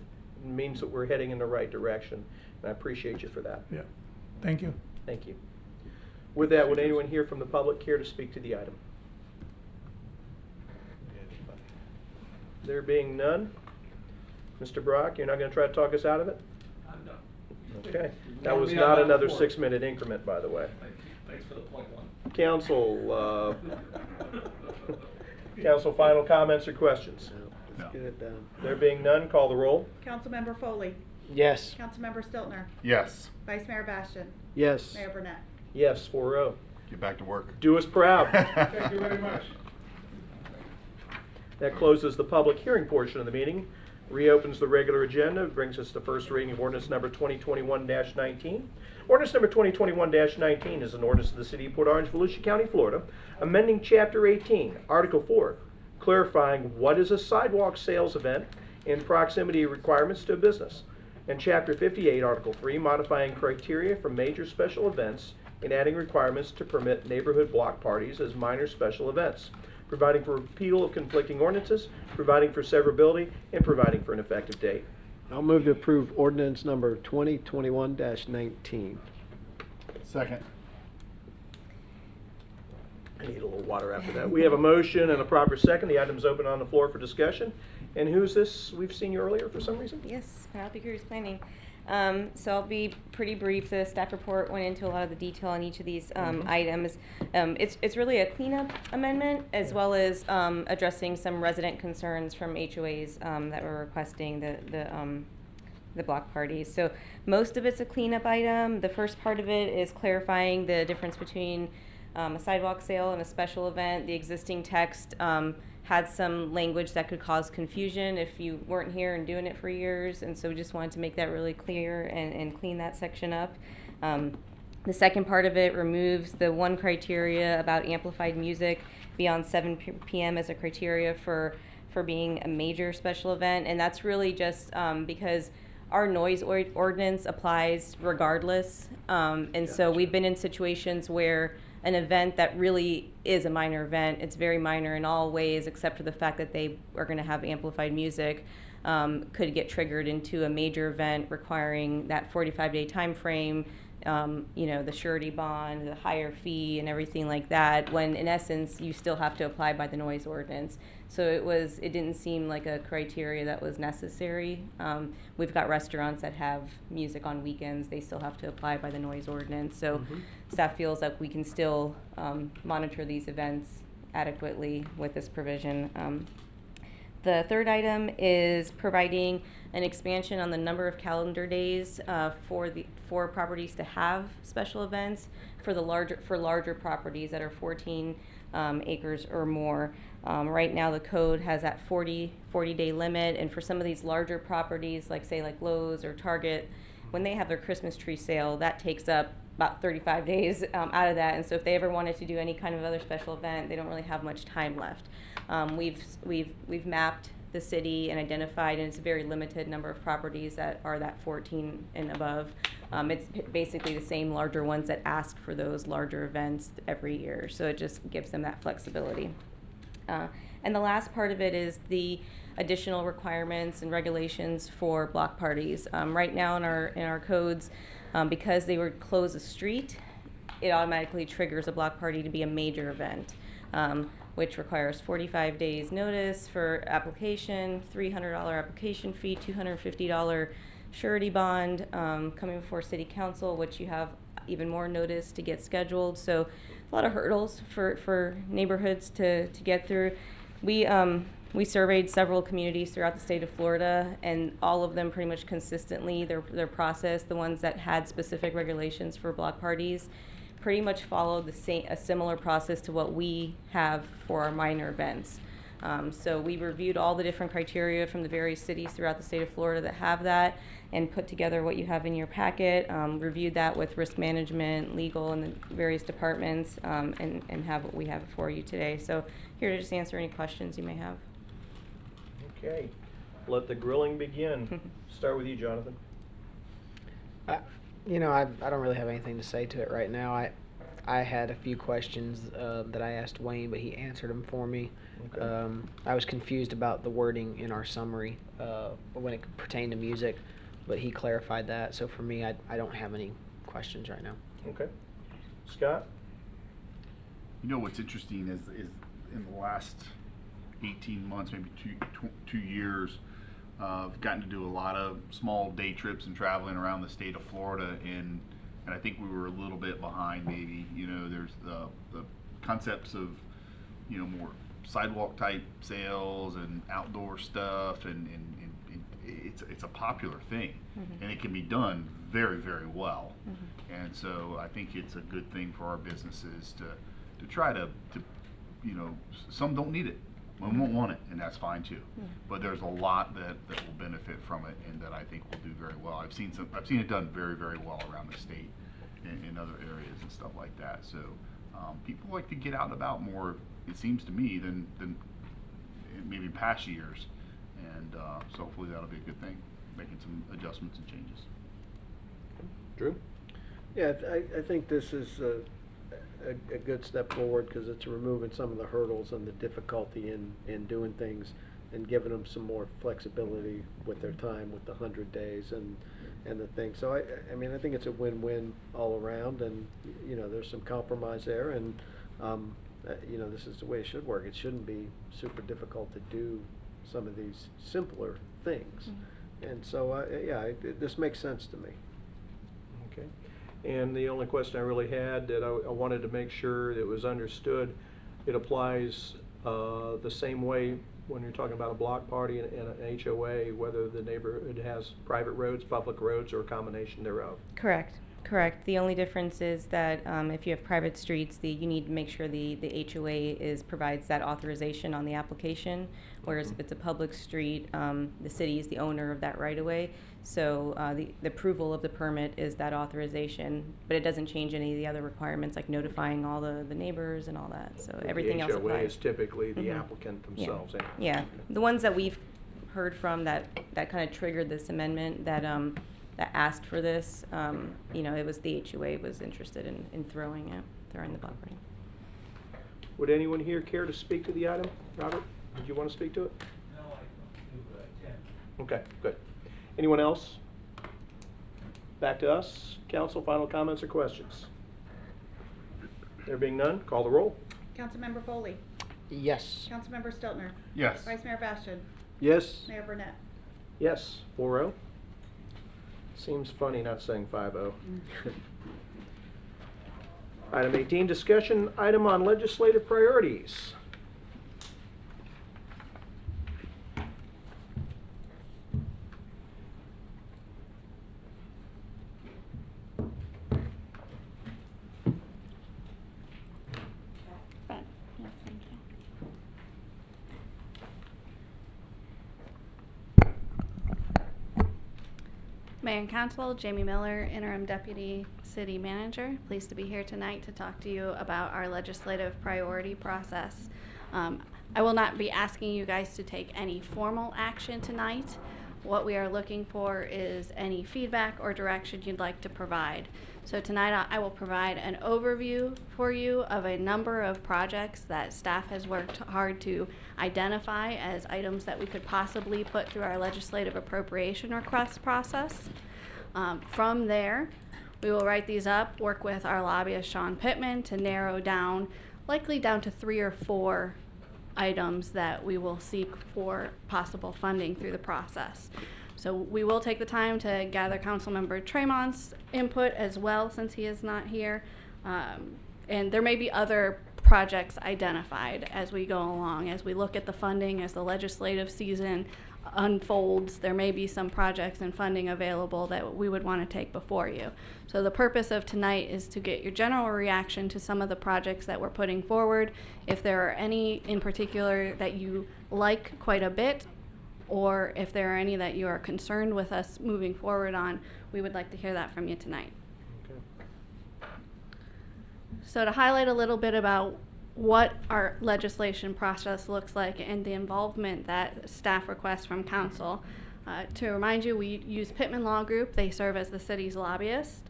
It means that we're heading in the right direction. And I appreciate you for that. Yeah, thank you. Thank you. With that, would anyone here from the public care to speak to the item? There being none, Mr. Brock, you're not going to try to talk us out of it? I'm done. Okay. That was not another 6-minute increment, by the way. Thanks for the point one. Council, council final comments or questions? Let's get it done. There being none, call the roll. Councilmember Foley, Yes. Councilmember Stiltner, Yes. Vice Mayor Bastian, Yes. Mayor Burnett. Yes, 4-0. Get back to work. Do us proud. Thank you very much. That closes the public hearing portion of the meeting, reopens the regular agenda, brings us to first reading of ordinance number 2021-19. Ordinance number 2021-19 is an ordinance of the City of Port Orange, Volusia County, Florida, amending Chapter 18, Article 4, clarifying what is a sidewalk sales event and proximity requirements to a business, and Chapter 58, Article 3, modifying criteria for major special events and adding requirements to permit neighborhood block parties as minor special events, providing for repeal of conflicting ordinances, providing for severability, and providing for an effective date. I'll move to approve ordinance number 2021-19. Second. I need a little water after that. We have a motion and a proper second. The item's open on the floor for discussion. And who's this? We've seen you earlier for some reason? Yes, Penelope Cruz Planning. So I'll be pretty brief. The staff report went into a lot of the detail on each of these items. It's really a cleanup amendment as well as addressing some resident concerns from HOAs that were requesting the block parties. So most of it's a cleanup item. The first part of it is clarifying the difference between a sidewalk sale and a special event. The existing text had some language that could cause confusion if you weren't here and doing it for years, and so we just wanted to make that really clear and clean that section up. The second part of it removes the one criteria about amplified music beyond 7 p.m. as a criteria for being a major special event, and that's really just because our noise ordinance applies regardless, and so we've been in situations where an event that really is a minor event, it's very minor in all ways except for the fact that they are going to have amplified music, could get triggered into a major event requiring that 45-day time frame, the surety bond, the higher fee, and everything like that, when in essence you still have to apply by the noise ordinance. So it didn't seem like a criteria that was necessary. We've got restaurants that have music on weekends, they still have to apply by the noise ordinance. So staff feels that we can still monitor these events adequately with this provision. The third item is providing an expansion on the number of calendar days for properties to have special events for larger properties that are 14 acres or more. Right now the code has that 40-day limit, and for some of these larger properties like Lowe's or Target, when they have their Christmas tree sale, that takes up about 35 days out of that, and so if they ever wanted to do any kind of other special event, they don't really have much time left. We've mapped the city and identified, and it's a very limited number of properties that are that 14 and above. It's basically the same larger ones that ask for those larger events every year, so it just gives them that flexibility. And the last part of it is the additional requirements and regulations for block parties. Right now in our codes, because they would close a street, it automatically triggers a block party to be a major event, which requires 45 days notice for application, $300 application fee, $250 surety bond, coming before city council, which you have even more notice to get scheduled. So a lot of hurdles for neighborhoods to get through. We surveyed several communities throughout the state of Florida, and all of them pretty much consistently, their process, the ones that had specific regulations for block parties, pretty much followed a similar process to what we have for our minor events. So we reviewed all the different criteria from the various cities throughout the state of Florida that have that, and put together what you have in your packet, reviewed that with risk management, legal, and the various departments, and have what we have for you today. So here to just answer any questions you may have. Okay, let the grilling begin. Start with you, Jonathan. I don't really have anything to say to it right now. I had a few questions that I asked Wayne, but he answered them for me. Okay. I was confused about the wording in our summary when it pertained to music, but he clarified that. So for me, I don't have any questions right now. Okay. Scott? What's interesting is in the last 18 months, maybe two years, I've gotten to do a lot of small day trips and traveling around the state of Florida, and I think we were a little bit behind maybe. There's the concepts of, more sidewalk type sales and outdoor stuff and it's a popular thing, and it can be done very, very well. And so I think it's a good thing for our businesses to try to you know, some don't need it. One won't want it, and that's fine too. But there's a lot that will benefit from it, and that I think will do very well. I've seen it done very, very well around the state in other areas and stuff like that. So people like to get out and about more, it seems to me, than maybe past years. And so hopefully that'll be a good thing, making some adjustments and changes. Drew? Yeah, I think this is a good step forward, because it's removing some of the hurdles and the difficulty in doing things, and giving them some more flexibility with their time, with the 100 days and the thing. So I mean, I think it's a win-win all around, and you know, there's some compromise there, and you know, this is the way it should work. It shouldn't be super difficult to do some of these simpler things. And so yeah, this makes sense to me. Okay. And the only question I really had that I wanted to make sure that was understood, it applies the same way when you're talking about a block party and an HOA, whether the neighborhood has private roads, public roads, or a combination thereof. Correct. The only difference is that if you have private streets, you need to make sure the HOA provides that authorization on the application, whereas if it's a public street, the city is the owner of that right-of-way. So the approval of the permit is that authorization, but it doesn't change any of the other requirements, like notifying all the neighbors and all that. So everything else applies. The HOA is typically the applicant themselves. Yeah. The ones that we've heard from that kind of triggered this amendment, that asked for this, you know, it was the HOA was interested in throwing the property. Would anyone here care to speak to the item? Robert, did you want to speak to it? No, I don't do Okay, good. Anyone else? Back to us. Council, final comments or questions? There being none, call the roll. Councilmember Foley, Yes. Councilmember Stiltner, Yes. Vice Mayor Bastian, Yes. Mayor Burnett. Yes, 4-0. Seems funny not saying 5-0. Item 18, discussion item on legislative priorities. Mayor and Council, Jamie Miller, Interim Deputy City Manager. Pleased to be here tonight to talk to you about our legislative priority process. I will not be asking you guys to take any formal action tonight. What we are looking for is any feedback or direction you'd like to provide. So tonight I will provide an overview for you of a number of projects that staff has worked hard to identify as items that we could possibly put through our legislative appropriation request process. From there, we will write these up, work with our lobbyist Sean Pittman to narrow down, likely down to 3 or 4 items that we will seek for possible funding through the process. So we will take the time to gather Councilmember Tremont's input as well, since he is not here. And there may be other projects identified as we go along. As we look at the funding, as the legislative season unfolds, there may be some projects and funding available that we would want to take before you. So the purpose of tonight is to get your general reaction to some of the projects that we're putting forward. If there are any in particular that you like quite a bit, or if there are any that you are concerned with us moving forward on, we would like to hear that from you tonight. Okay. So to highlight a little bit about what our legislation process looks like and the involvement that staff requests from council. To remind you, we use Pittman Law Group. They serve as the city's lobbyist.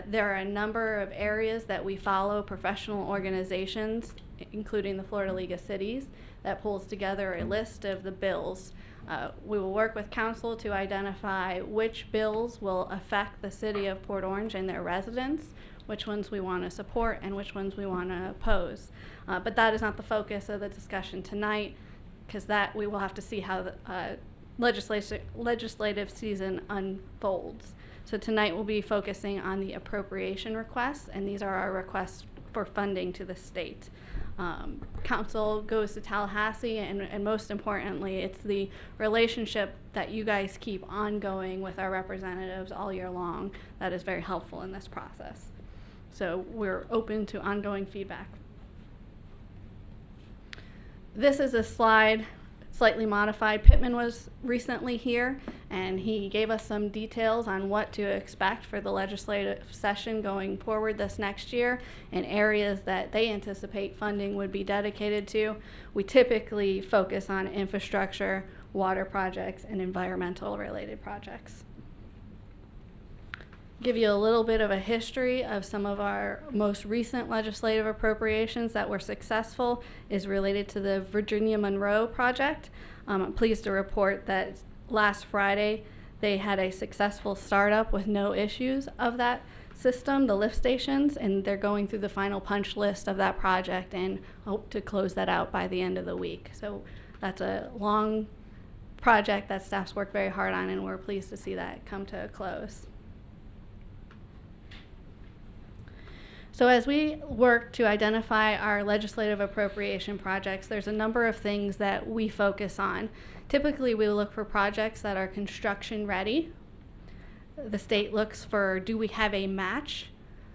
There are a number of areas that we follow, professional organizations, including the Florida League of Cities, that pulls together a list of the bills. We will work with council to identify which bills will affect the city of Port Orange and their residents, which ones we want to support and which ones we want to oppose. But that is not the focus of the discussion tonight, because that we will have to see how the legislative season unfolds. So tonight we'll be focusing on the appropriation requests, and these are our requests for funding to the state. Council goes to Tallahassee, and most importantly, it's the relationship that you guys keep ongoing with our representatives all year long that is very helpful in this process. So we're open to ongoing feedback. This is a slide slightly modified. Pittman was recently here, and he gave us some details on what to expect for the legislative session going forward this next year and areas that they anticipate funding would be dedicated to. We typically focus on infrastructure, water projects, and environmental related projects. Give you a little bit of a history of some of our most recent legislative appropriations that were successful is related to the Virginia Monroe project. I'm pleased to report that last Friday they had a successful startup with no issues of that system, the lift stations, and they're going through the final punch list of that project and hope to close that out by the end of the week. So that's a long project that staff's worked very hard on, and we're pleased to see that come to a close. So as we work to identify our legislative appropriation projects, there's a number of things that we focus on. Typically, we look for projects that are construction ready. The state looks for, do we have a match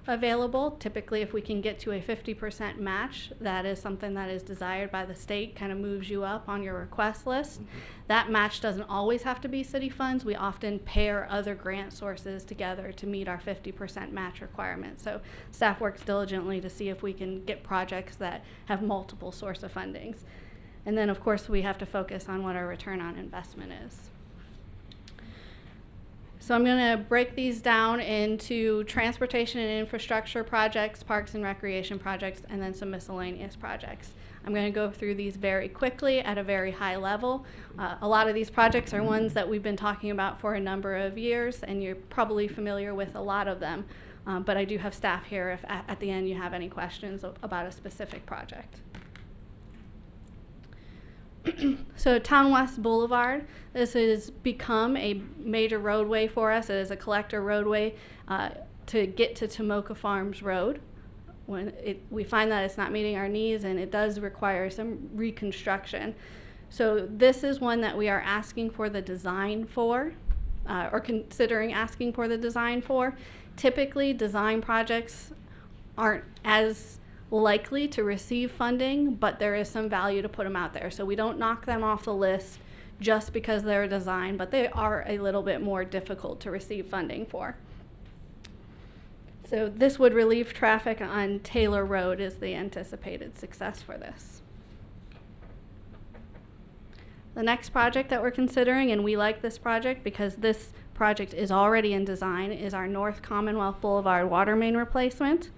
available? Typically, if we can get to a 50% match, that is something that is desired by the state, kind of moves you up on your request list. That match doesn't always have to be city funds. We often pair other grant sources together to meet our 50% match requirement. So staff works diligently to see if we can get projects that have multiple source of fundings. And then of course we have to focus on what our return on investment is. So I'm going to break these down into transportation and infrastructure projects, parks and recreation projects, and then some miscellaneous projects. I'm going to go through these very quickly at a very high level. A lot of these projects are ones that we've been talking about for a number of years, and you're probably familiar with a lot of them. But I do have staff here if at the end you have any questions about a specific project. So Town West Boulevard, this has become a major roadway for us. It is a collector roadway to get to Tomoka Farms Road. We find that it's not meeting our needs, and it does require some reconstruction. So this is one that we are asking for the design for, or considering asking for the design for. Typically, design projects aren't as likely to receive funding, but there is some value to put them out there. So we don't knock them off the list just because they're a design, but they are a little bit more difficult to receive funding for. So this would relieve traffic on Taylor Road is the anticipated success for this. The next project that we're considering, and we like this project because this project is already in design, is our North Commonwealth Boulevard water main replacement.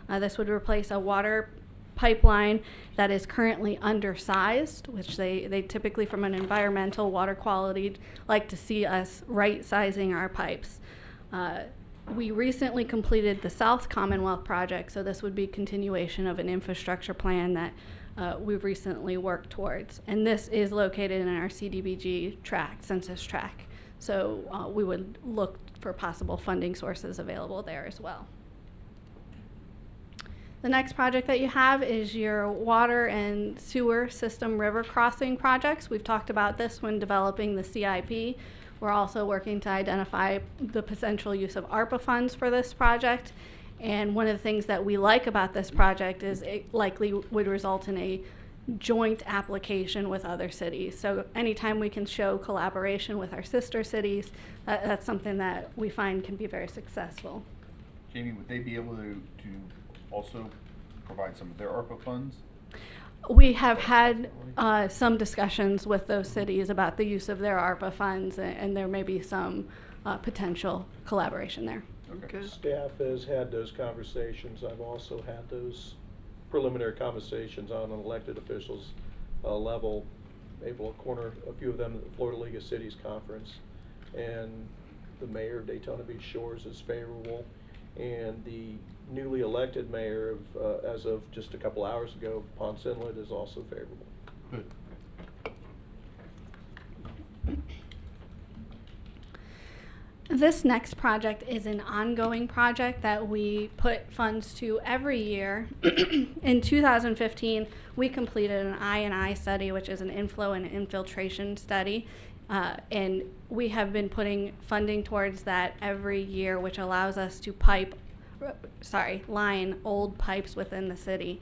This would replace a water pipeline that is currently undersized, which they typically, from an environmental water quality, like to see us right-sizing our pipes. We recently completed the South Commonwealth project, so this would be continuation of an infrastructure plan that we've recently worked towards. And this is located in our CDBG tract, census tract. So we would look for possible funding sources available there as well. The next project that you have is your water and sewer system river crossing projects. We've talked about this when developing the CIP. We're also working to identify the potential use of ARPA funds for this project. And one of the things that we like about this project is it likely would result in a joint application with other cities. So anytime we can show collaboration with our sister cities, that's something that we find can be very successful. Jamie, would they be able to also provide some of their ARPA funds? We have had some discussions with those cities about the use of their ARPA funds, and there may be some potential collaboration there. Okay. Staff has had those conversations. I've also had those preliminary conversations on an elected officials level, able to corner a few of them at the Florida League of Cities conference. And the mayor of Daytona Beach Shores is favorable, and the newly elected mayor of, as of just a couple hours ago, Ponce Inlet, is also favorable. Good. This next project is an ongoing project that we put funds to every year. In 2015, we completed an I&I study, which is an inflow and infiltration study. And we have been putting funding towards that every year, which allows us to line old pipes within the city.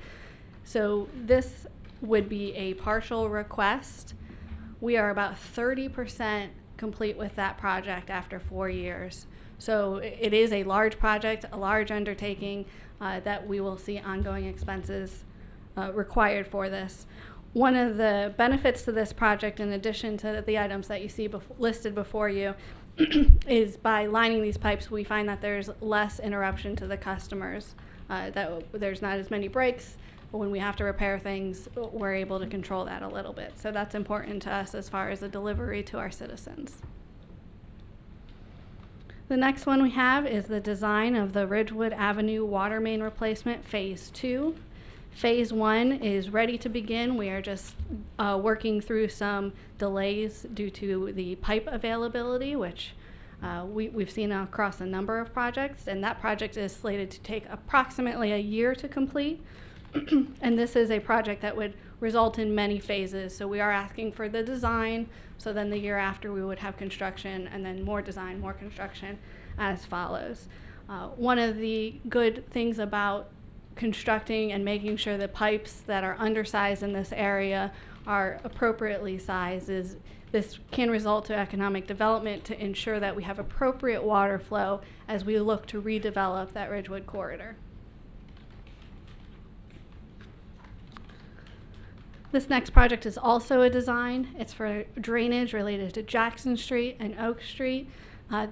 So this would be a partial request. We are about 30% complete with that project after 4 years. So it is a large project, a large undertaking that we will see ongoing expenses required for this. One of the benefits to this project, in addition to the items that you see listed before you, is by lining these pipes, we find that there's less interruption to the customers, that there's not as many breaks. When we have to repair things, we're able to control that a little bit. So that's important to us as far as the delivery to our citizens. The next one we have is the design of the Ridgewood Avenue water main replacement Phase 2. Phase 1 is ready to begin. We are just working through some delays due to the pipe availability, which we've seen across a number of projects, and that project is slated to take approximately a year to complete. And this is a project that would result in many phases. So we are asking for the design, so then the year after we would have construction, and then more design, more construction as follows. One of the good things about constructing and making sure the pipes that are undersized in this area are appropriately sized is this can result to economic development to ensure that we have appropriate water flow as we look to redevelop that Ridgewood corridor. This next project is also a design. It's for drainage related to Jackson Street and Oak Street.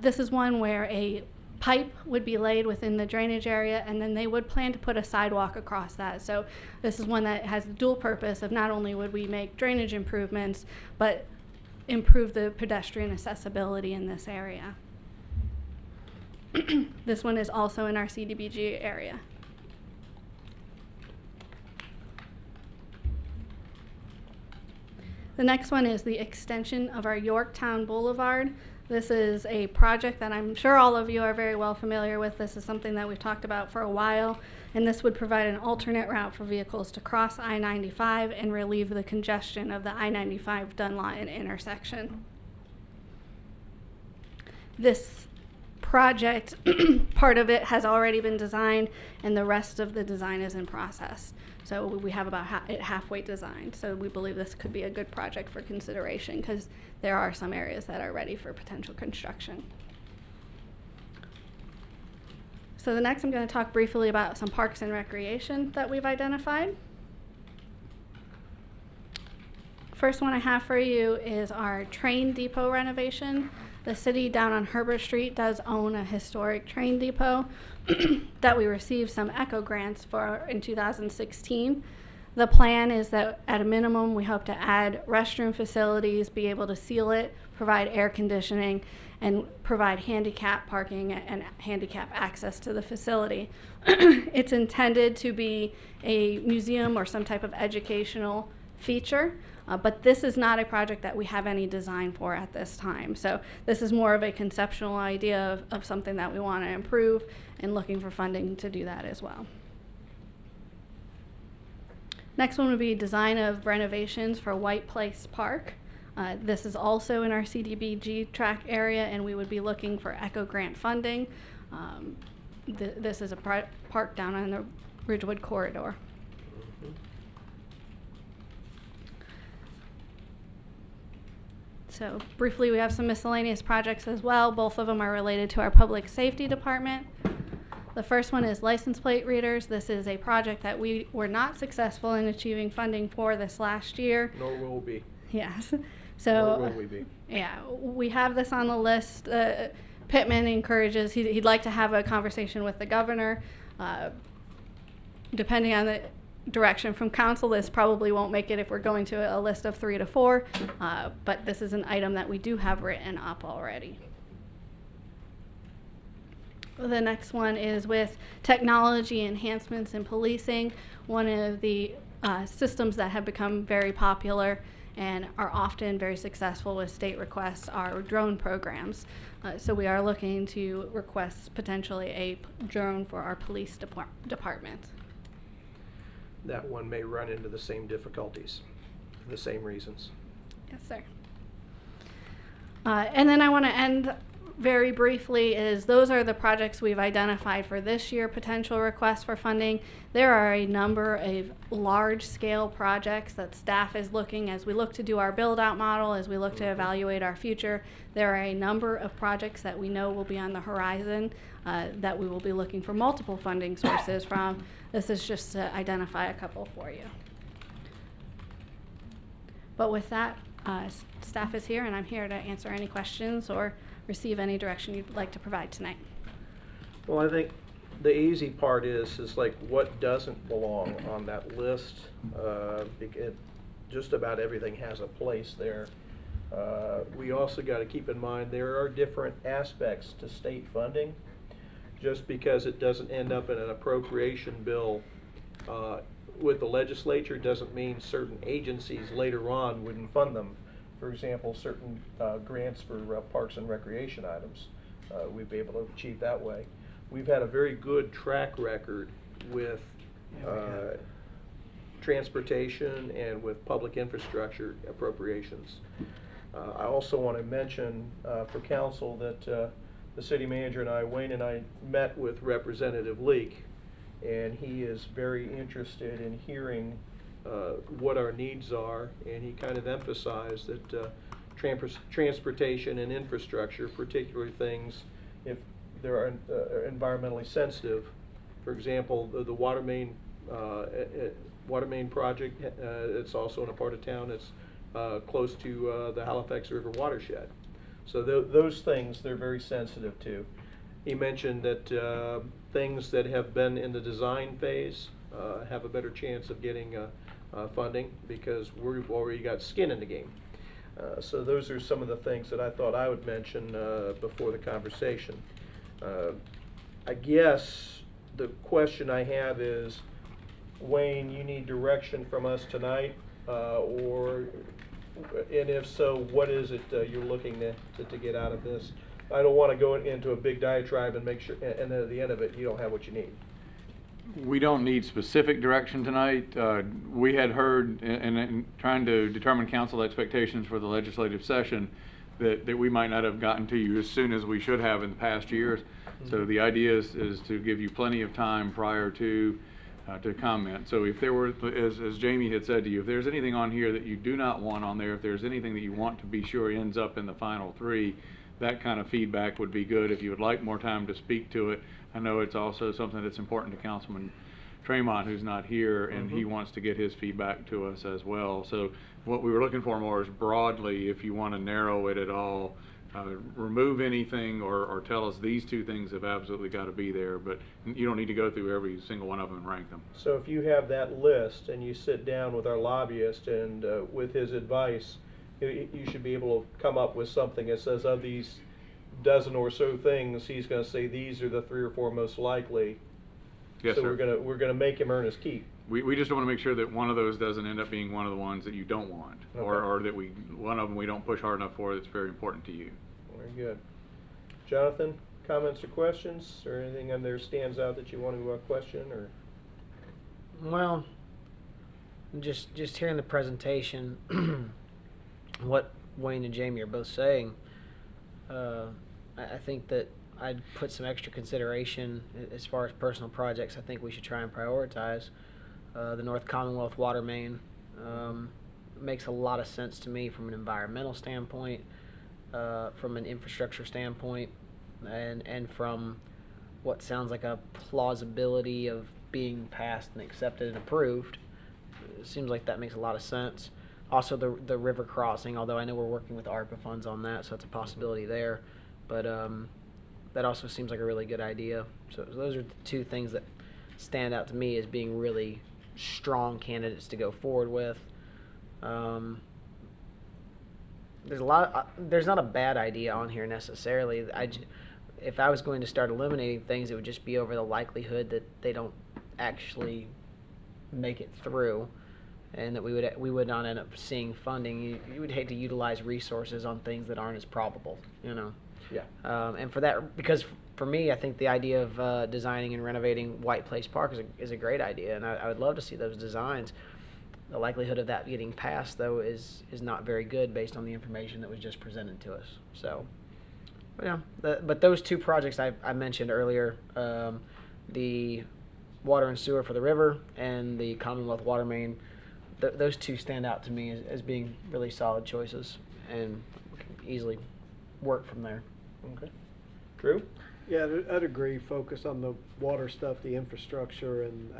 This is one where a pipe would be laid within the drainage area, and then they would plan to put a sidewalk across that. So this is one that has the dual purpose of not only would we make drainage improvements, but improve the pedestrian accessibility in this area. This one is also in our CDBG area. The next one is the extension of our Yorktown Boulevard. This is a project that I'm sure all of you are very well familiar with. This is something that we've talked about for a while, and this would provide an alternate route for vehicles to cross I-95 and relieve the congestion of the I-95 Dunlawton intersection. This project, part of it has already been designed, and the rest of the design is in process. So we have about it halfway designed. So we believe this could be a good project for consideration because there are some areas that are ready for potential construction. So the next I'm going to talk briefly about some parks and recreation that we've identified. First one I have for you is our train depot renovation. The city down on Herbert Street does own a historic train depot that we received some ECHO grants for in 2016. The plan is that at a minimum we hope to add restroom facilities, be able to seal it, provide air conditioning, and provide handicap parking and handicap access to the facility. It's intended to be a museum or some type of educational feature. But this is not a project that we have any design for at this time. So this is more of a conceptual idea of something that we want to improve and looking for funding to do that as well. Next one would be design of renovations for White Place Park. This is also in our CDBG track area, and we would be looking for ECHO grant funding. This is a park down on the Ridgewood corridor. So briefly, we have some miscellaneous projects as well. Both of them are related to our public safety department. The first one is license plate readers. This is a project that we were not successful in achieving funding for this last year. Nor will we. Yes. So, Nor will we be. Yeah, we have this on the list. Pittman encourages, he'd like to have a conversation with the governor. Depending on the direction from council, this probably won't make it if we're going to a list of 3 to 4, but this is an item that we do have written up already. The next one is with technology enhancements in policing. One of the systems that have become very popular and are often very successful with state requests are drone programs. So we are looking to request potentially a drone for our police department. That one may run into the same difficulties, for the same reasons. Yes, sir. And then I want to end very briefly is those are the projects we've identified for this year potential requests for funding. There are a number of large-scale projects that staff is looking as we look to do our build-out model, as we look to evaluate our future. There are a number of projects that we know will be on the horizon that we will be looking for multiple funding sources from. This is just to identify a couple for you. But with that, staff is here, and I'm here to answer any questions or receive any direction you'd like to provide tonight. Well, I think the easy part is like what doesn't belong on that list. Just about everything has a place there. We also got to keep in mind there are different aspects to state funding. Just because it doesn't end up in an appropriation bill with the legislature doesn't mean certain agencies later on wouldn't fund them. For example, certain grants for parks and recreation items, we'd be able to achieve that way. We've had a very good track record with transportation and with public infrastructure appropriations. I also want to mention for council that the city manager and I, Wayne and I, met with Representative Leake, and he is very interested in hearing what our needs are, and he kind of emphasized that transportation and infrastructure, particularly things if they are environmentally sensitive. For example, the water main project, it's also in a part of town that's close to the Halifax River watershed. So those things they're very sensitive to. He mentioned that things that have been in the design phase have a better chance of getting funding because we've already got skin in the game. So those are some of the things that I thought I would mention before the conversation. I guess the question I have is, Wayne, you need direction from us tonight, and if so, what is it you're looking to get out of this? I don't want to go into a big diatribe and make sure, and then at the end of it, you don't have what you need. We don't need specific direction tonight. We had heard, in trying to determine council expectations for the legislative session, that we might not have gotten to you as soon as we should have in the past years. So the idea is to give you plenty of time prior to comment. So if there were, as Jamie had said to you, if there's anything on here that you do not want on there, if there's anything that you want to be sure ends up in the final three, that kind of feedback would be good. If you would like more time to speak to it, I know it's also something that's important to Councilman Tremont, who's not here, and he wants to get his feedback to us as well. So what we were looking for more is broadly, if you want to narrow it at all, remove anything or tell us these two things have absolutely got to be there, but you don't need to go through every single one of them and rank them. So if you have that list and you sit down with our lobbyist and with his advice, you should be able to come up with something that says of these dozen or so things, he's going to say these are the 3 or 4 most likely. Yes, so sir. we're gonna make him earn his keep. We just want to make sure that one of those doesn't end up being one of the ones that you don't want, Okay. or that one of them we don't push hard enough for that's very important to you. Very good. Jonathan, comments or questions, or anything on there stands out that you want to question, or? Well, just hearing the presentation, what Wayne and Jamie are both saying, I think that I'd put some extra consideration as far as personal projects. I think we should try and prioritize the North Commonwealth water main. Makes a lot of sense to me from an environmental standpoint, from an infrastructure standpoint, and from what sounds like a plausibility of being passed and accepted and approved. It seems like that makes a lot of sense. Also, the river crossing, although I know we're working with ARPA funds on that, so it's a possibility there. But that also seems like a really good idea. So those are the two things that stand out to me as being really strong candidates to go forward with. There's not a bad idea on here necessarily. If I was going to start eliminating things, it would just be over the likelihood that they don't actually make it through. and that we would not end up seeing funding. You would hate to utilize resources on things that aren't as probable, you know. Yeah. And for that, because for me, I think the idea of designing and renovating White Place Park is a great idea, and I would love to see those designs. The likelihood of that getting passed, though, is not very good based on the information that was just presented to us. So, but those two projects I mentioned earlier, the water and sewer for the river and the Commonwealth water main, those two stand out to me as being really solid choices, and we can easily work from there. Okay. Drew? Yeah, I'd agree. Focus on the water stuff, the infrastructure, and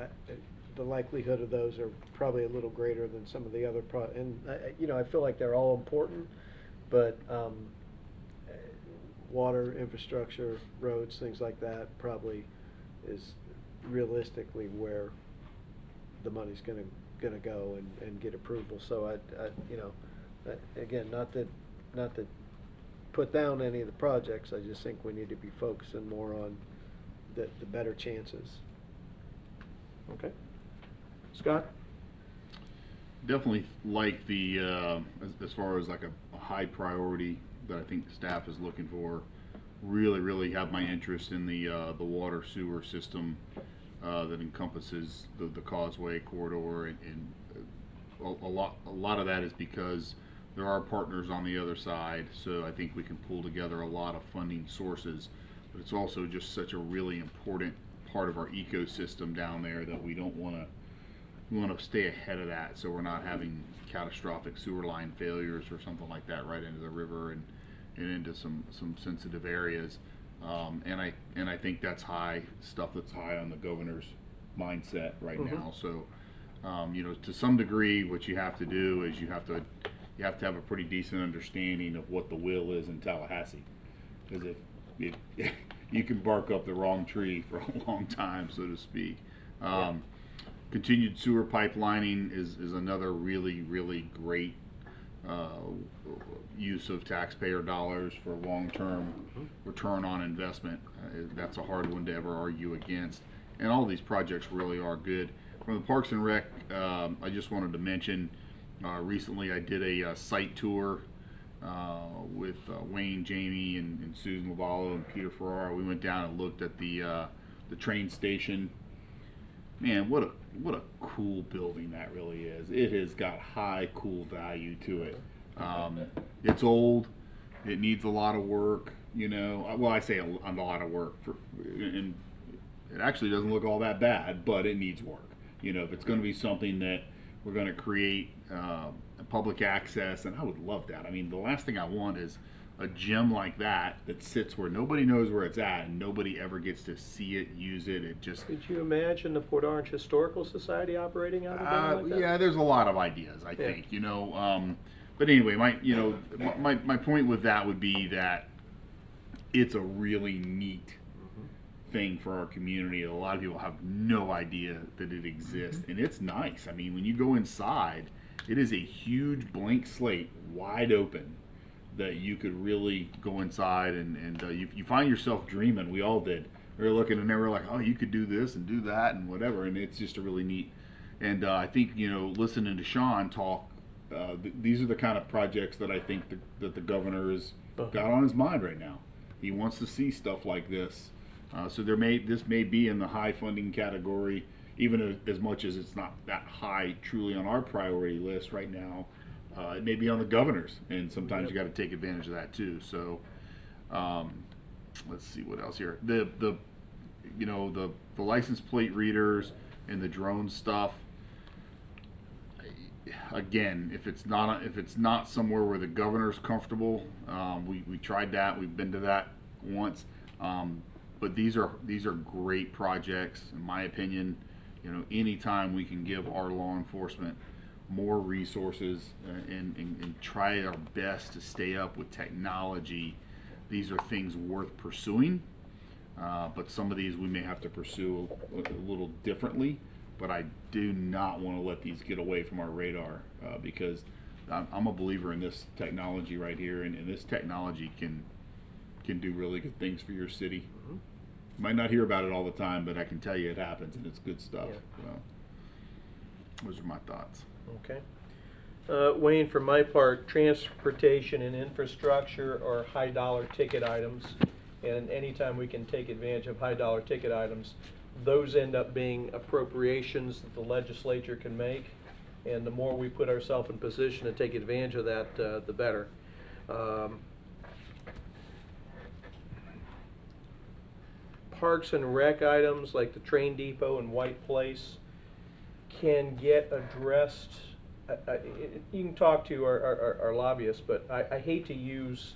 the likelihood of those are probably a little greater than some of the other I feel like they're all important, but water, infrastructure, roads, things like that probably is realistically where the money's gonna go and get approval. So again, not to put down any of the projects, I just think we need to be focusing more on the better chances. Okay. Scott? Definitely like the, as far as like a high priority that I think the staff is looking for, really have my interest in the water sewer system that encompasses the Causeway corridor, and a lot of that is because there are partners on the other side, so I think we can pull together a lot of funding sources, but it's also just such a really important part of our ecosystem down there that we want to stay ahead of that, so we're not having catastrophic sewer line failures or something like that right into the river and into some sensitive areas. And I think that's stuff that's high on the governor's mindset right now. So to some degree, what you have to do is you have to have a pretty decent understanding of what the will is in Tallahassee, because if you can bark up the wrong tree for a long time, so to speak. Continued sewer pipelining is another really great use of taxpayer dollars for long-term return on investment. That's a hard one to ever argue against, and all these projects really are good. From the Parks and Rec, I just wanted to mention, recently I did a site tour with Wayne, Jamie, and Susan Lavallo and Peter Ferrara. We went down and looked at the train station. Man, what a cool building that really is. It has got high cool value to it. It's old. It needs a lot of work. Well, I say a lot of work, and it actually doesn't look all that bad, but it needs work. If it's going to be something that we're going to create public access, and I would love that. I mean, the last thing I want is a gym like that sits where nobody knows where it's at and nobody ever gets to see it, use it. It just. Could you imagine the Port Orange Historical Society operating out of a like that? Yeah, there's a lot of ideas, I think, but anyway, my point with that would be that it's a really neat thing for our community. A lot of people have no idea that it exists, and it's nice. I mean, when you go inside, it is a huge blank slate, wide open, that you could really go inside and you find yourself dreaming. We all did. We were looking and they were like, oh, you could do this and do that and whatever, and it's just a really neat. And I think listening to Sean talk, these are the kind of projects that I think that the governor has got on his mind right now. He wants to see stuff like this. So this may be in the high funding category, even as much as it's not that high truly on our priority list right now. It may be on the governor's, and sometimes you got to take advantage of that too. So let's see what else here. The license plate readers and the drone stuff. Again, if it's not somewhere where the governor's comfortable, we tried that. We've been to that once. But these are great projects, in my opinion. Anytime we can give our law enforcement more resources and try our best to stay up with technology, these are things worth pursuing. But some of these we may have to pursue a little differently. But I do not want to let these get away from our radar, because I'm a believer in this technology right here, and this technology can do really good things for your city. You might not hear about it all the time, but I can tell you it happens, and it's good stuff. So, those are my thoughts. Okay. Wayne, for my part, transportation and infrastructure are high dollar ticket items. And anytime we can take advantage of high dollar ticket items, those end up being appropriations that the legislature can make. And the more we put ourselves in position to take advantage of that, the better. Parks and rec items like the train depot and White Place can get addressed. You can talk to our lobbyists, but I hate to use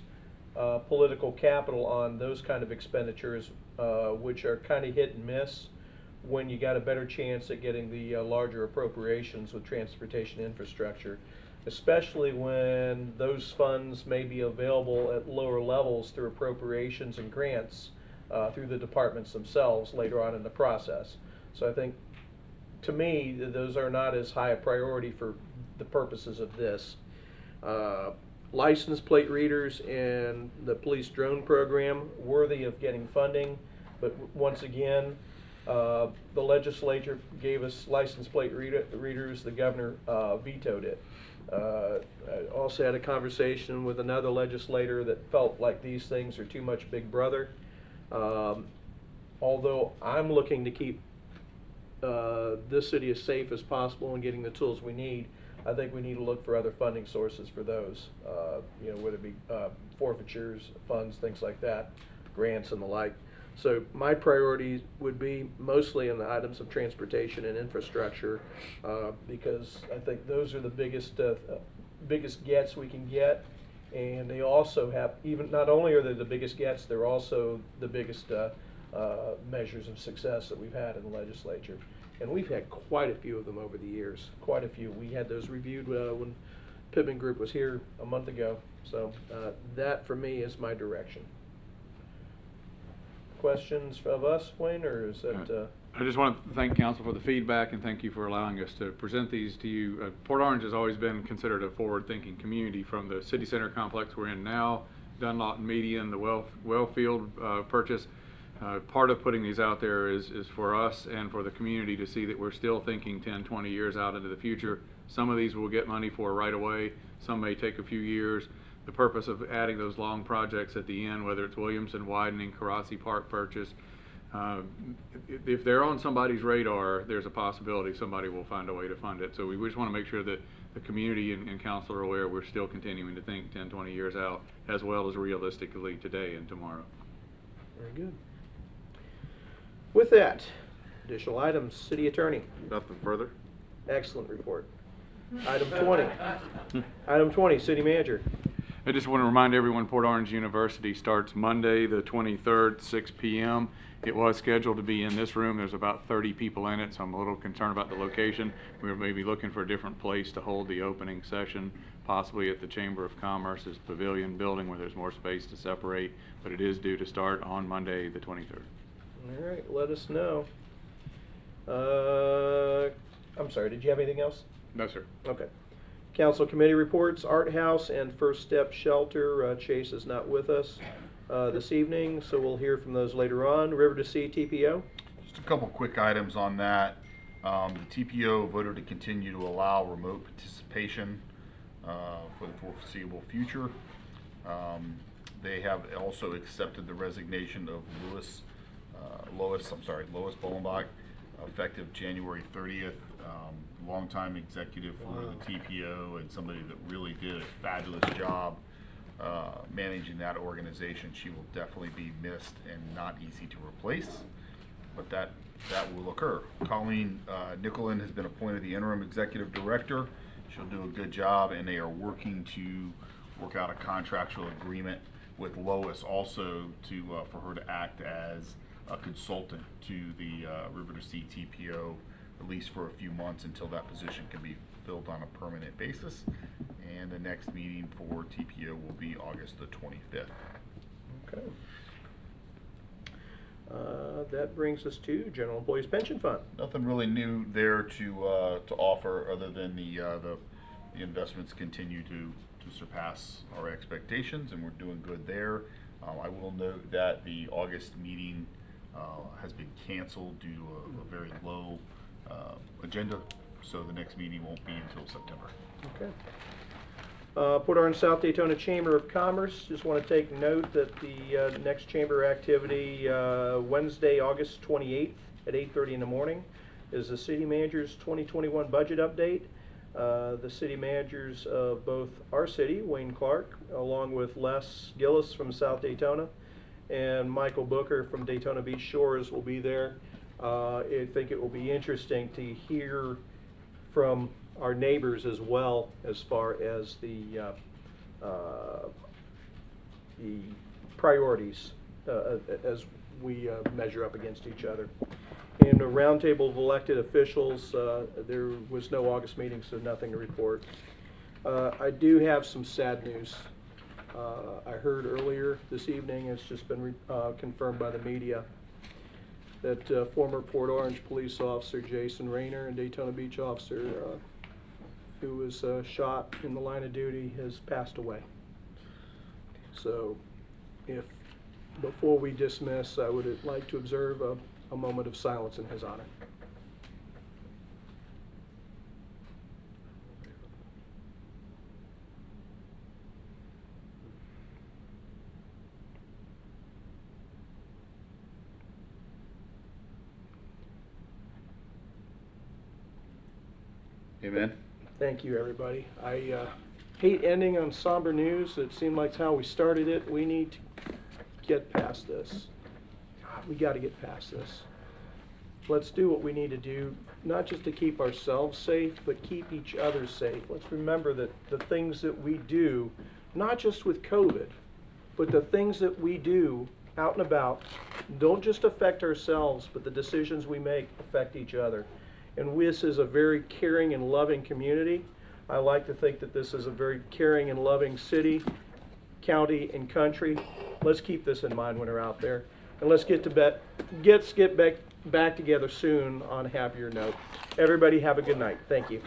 political capital on those kind of expenditures, which are kind of hit and miss, when you got a better chance at getting the larger appropriations with transportation infrastructure, especially when those funds may be available at lower levels through appropriations and grants through the departments themselves later on in the process. So I think, to me, those are not as high a priority for the purposes of this. License plate readers and the police drone program, worthy of getting funding, but once again, the legislature gave us license plate readers, the governor vetoed it. I also had a conversation with another legislator that felt like these things are too much Big Brother. Although I'm looking to keep this city as safe as possible and getting the tools we need, I think we need to look for other funding sources for those, you know, whether it be forfeitures, funds, things like that, grants and the like. So my priorities would be mostly in the items of transportation and infrastructure, because I think those are the biggest gets we can get, and they also have, even not only are they the biggest gets, they're also the biggest measures of success that we've had in the legislature. And we've had quite a few of them over the years, quite a few. We had those reviewed when Pittman Group was here a month ago. So that, for me, is my direction. Questions of us, Wayne, or is that? I just want to thank Council for the feedback and thank you for allowing us to present these to you. Port Orange has always been considered a forward-thinking community, from the city center complex we're in now, Dunlop and Median, the Wellfield purchase. Part of putting these out there is for us and for the community to see that we're still thinking 10, 20 years out into the future. Some of these we'll get money for right away. Some may take a few years. The purpose of adding those long projects at the end, whether it's Williamson widening, Karasi Park purchase, if they're on somebody's radar, there's a possibility somebody will find a way to fund it. So we just want to make sure that the community and council are aware we're still continuing to think 10, 20 years out, as well as realistically today and tomorrow. Very good. With that, additional items, City Attorney. Nothing further. Excellent report. Item 20. Item 20, City Manager. I just want to remind everyone, Port Orange University starts Monday the 23rd, 6 p.m. It was scheduled to be in this room. There's about 30 people in it, so I'm a little concerned about the location. We were maybe looking for a different place to hold the opening session, possibly at the Chamber of Commerce's Pavilion building where there's more space to separate, but it is due to start on Monday the 23rd. All right, let us know. I'm sorry, did you have anything else? No, sir. Okay. Council committee reports, Art House and First Step Shelter. Chase is not with us this evening, so we'll hear from those later on. River to Sea TPO. Just a couple quick items on that. The TPO voted to continue to allow remote participation for the foreseeable future. They have also accepted the resignation of Lois Bolenbach, effective January 30th. Longtime executive for the TPO and somebody that really did a fabulous job managing that organization. She will definitely be missed and not easy to replace, but that will occur. Colleen Nicholin has been appointed the interim executive director. She'll do a good job, and they are working to work out a contractual agreement with Lois also to for her to act as a consultant to the River to Sea TPO, at least for a few months until that position can be filled on a permanent basis. And the next meeting for TPO will be August the 25th. Okay. That brings us to General Employees Pension Fund. Nothing really new there to offer other than the investments continue to surpass our expectations, and we're doing good there. I will note that the August meeting has been canceled due to a very low agenda so the next meeting won't be until September. Okay. Port Orange South Daytona Chamber of Commerce, just want to take note that the next chamber activity, Wednesday, August 28th at 8:30 in the morning, is the city manager's 2021 budget update. The city managers of both our city, Wayne Clark, along with Les Gillis from South Daytona, and Michael Booker from Daytona Beach Shores will be there. I think it will be interesting to hear from our neighbors as well, as far as the priorities as we measure up against each other. In the roundtable of elected officials, there was no August meeting, so nothing to report. I do have some sad news. I heard earlier this evening, it's just been confirmed by the media, that former Port Orange police officer Jason Rayner and Daytona Beach officer who was shot in the line of duty has passed away. So before we dismiss, I would like to observe a moment of silence in his honor. Amen. Thank you, everybody. I hate ending on somber news. It seemed like how we started it. We need to get past this. God, we got to get past this. Let's do what we need to do, not just to keep ourselves safe, but keep each other safe. Let's remember that the things that we do, not just with COVID, but the things that we do out and about, don't just affect ourselves, but the decisions we make affect each other. And this is a very caring and loving community. I like to think that this is a very caring and loving city, county, and country. Let's keep this in mind when we're out there. And let's get back together soon on a happier note. Everybody have a good night. Thank you.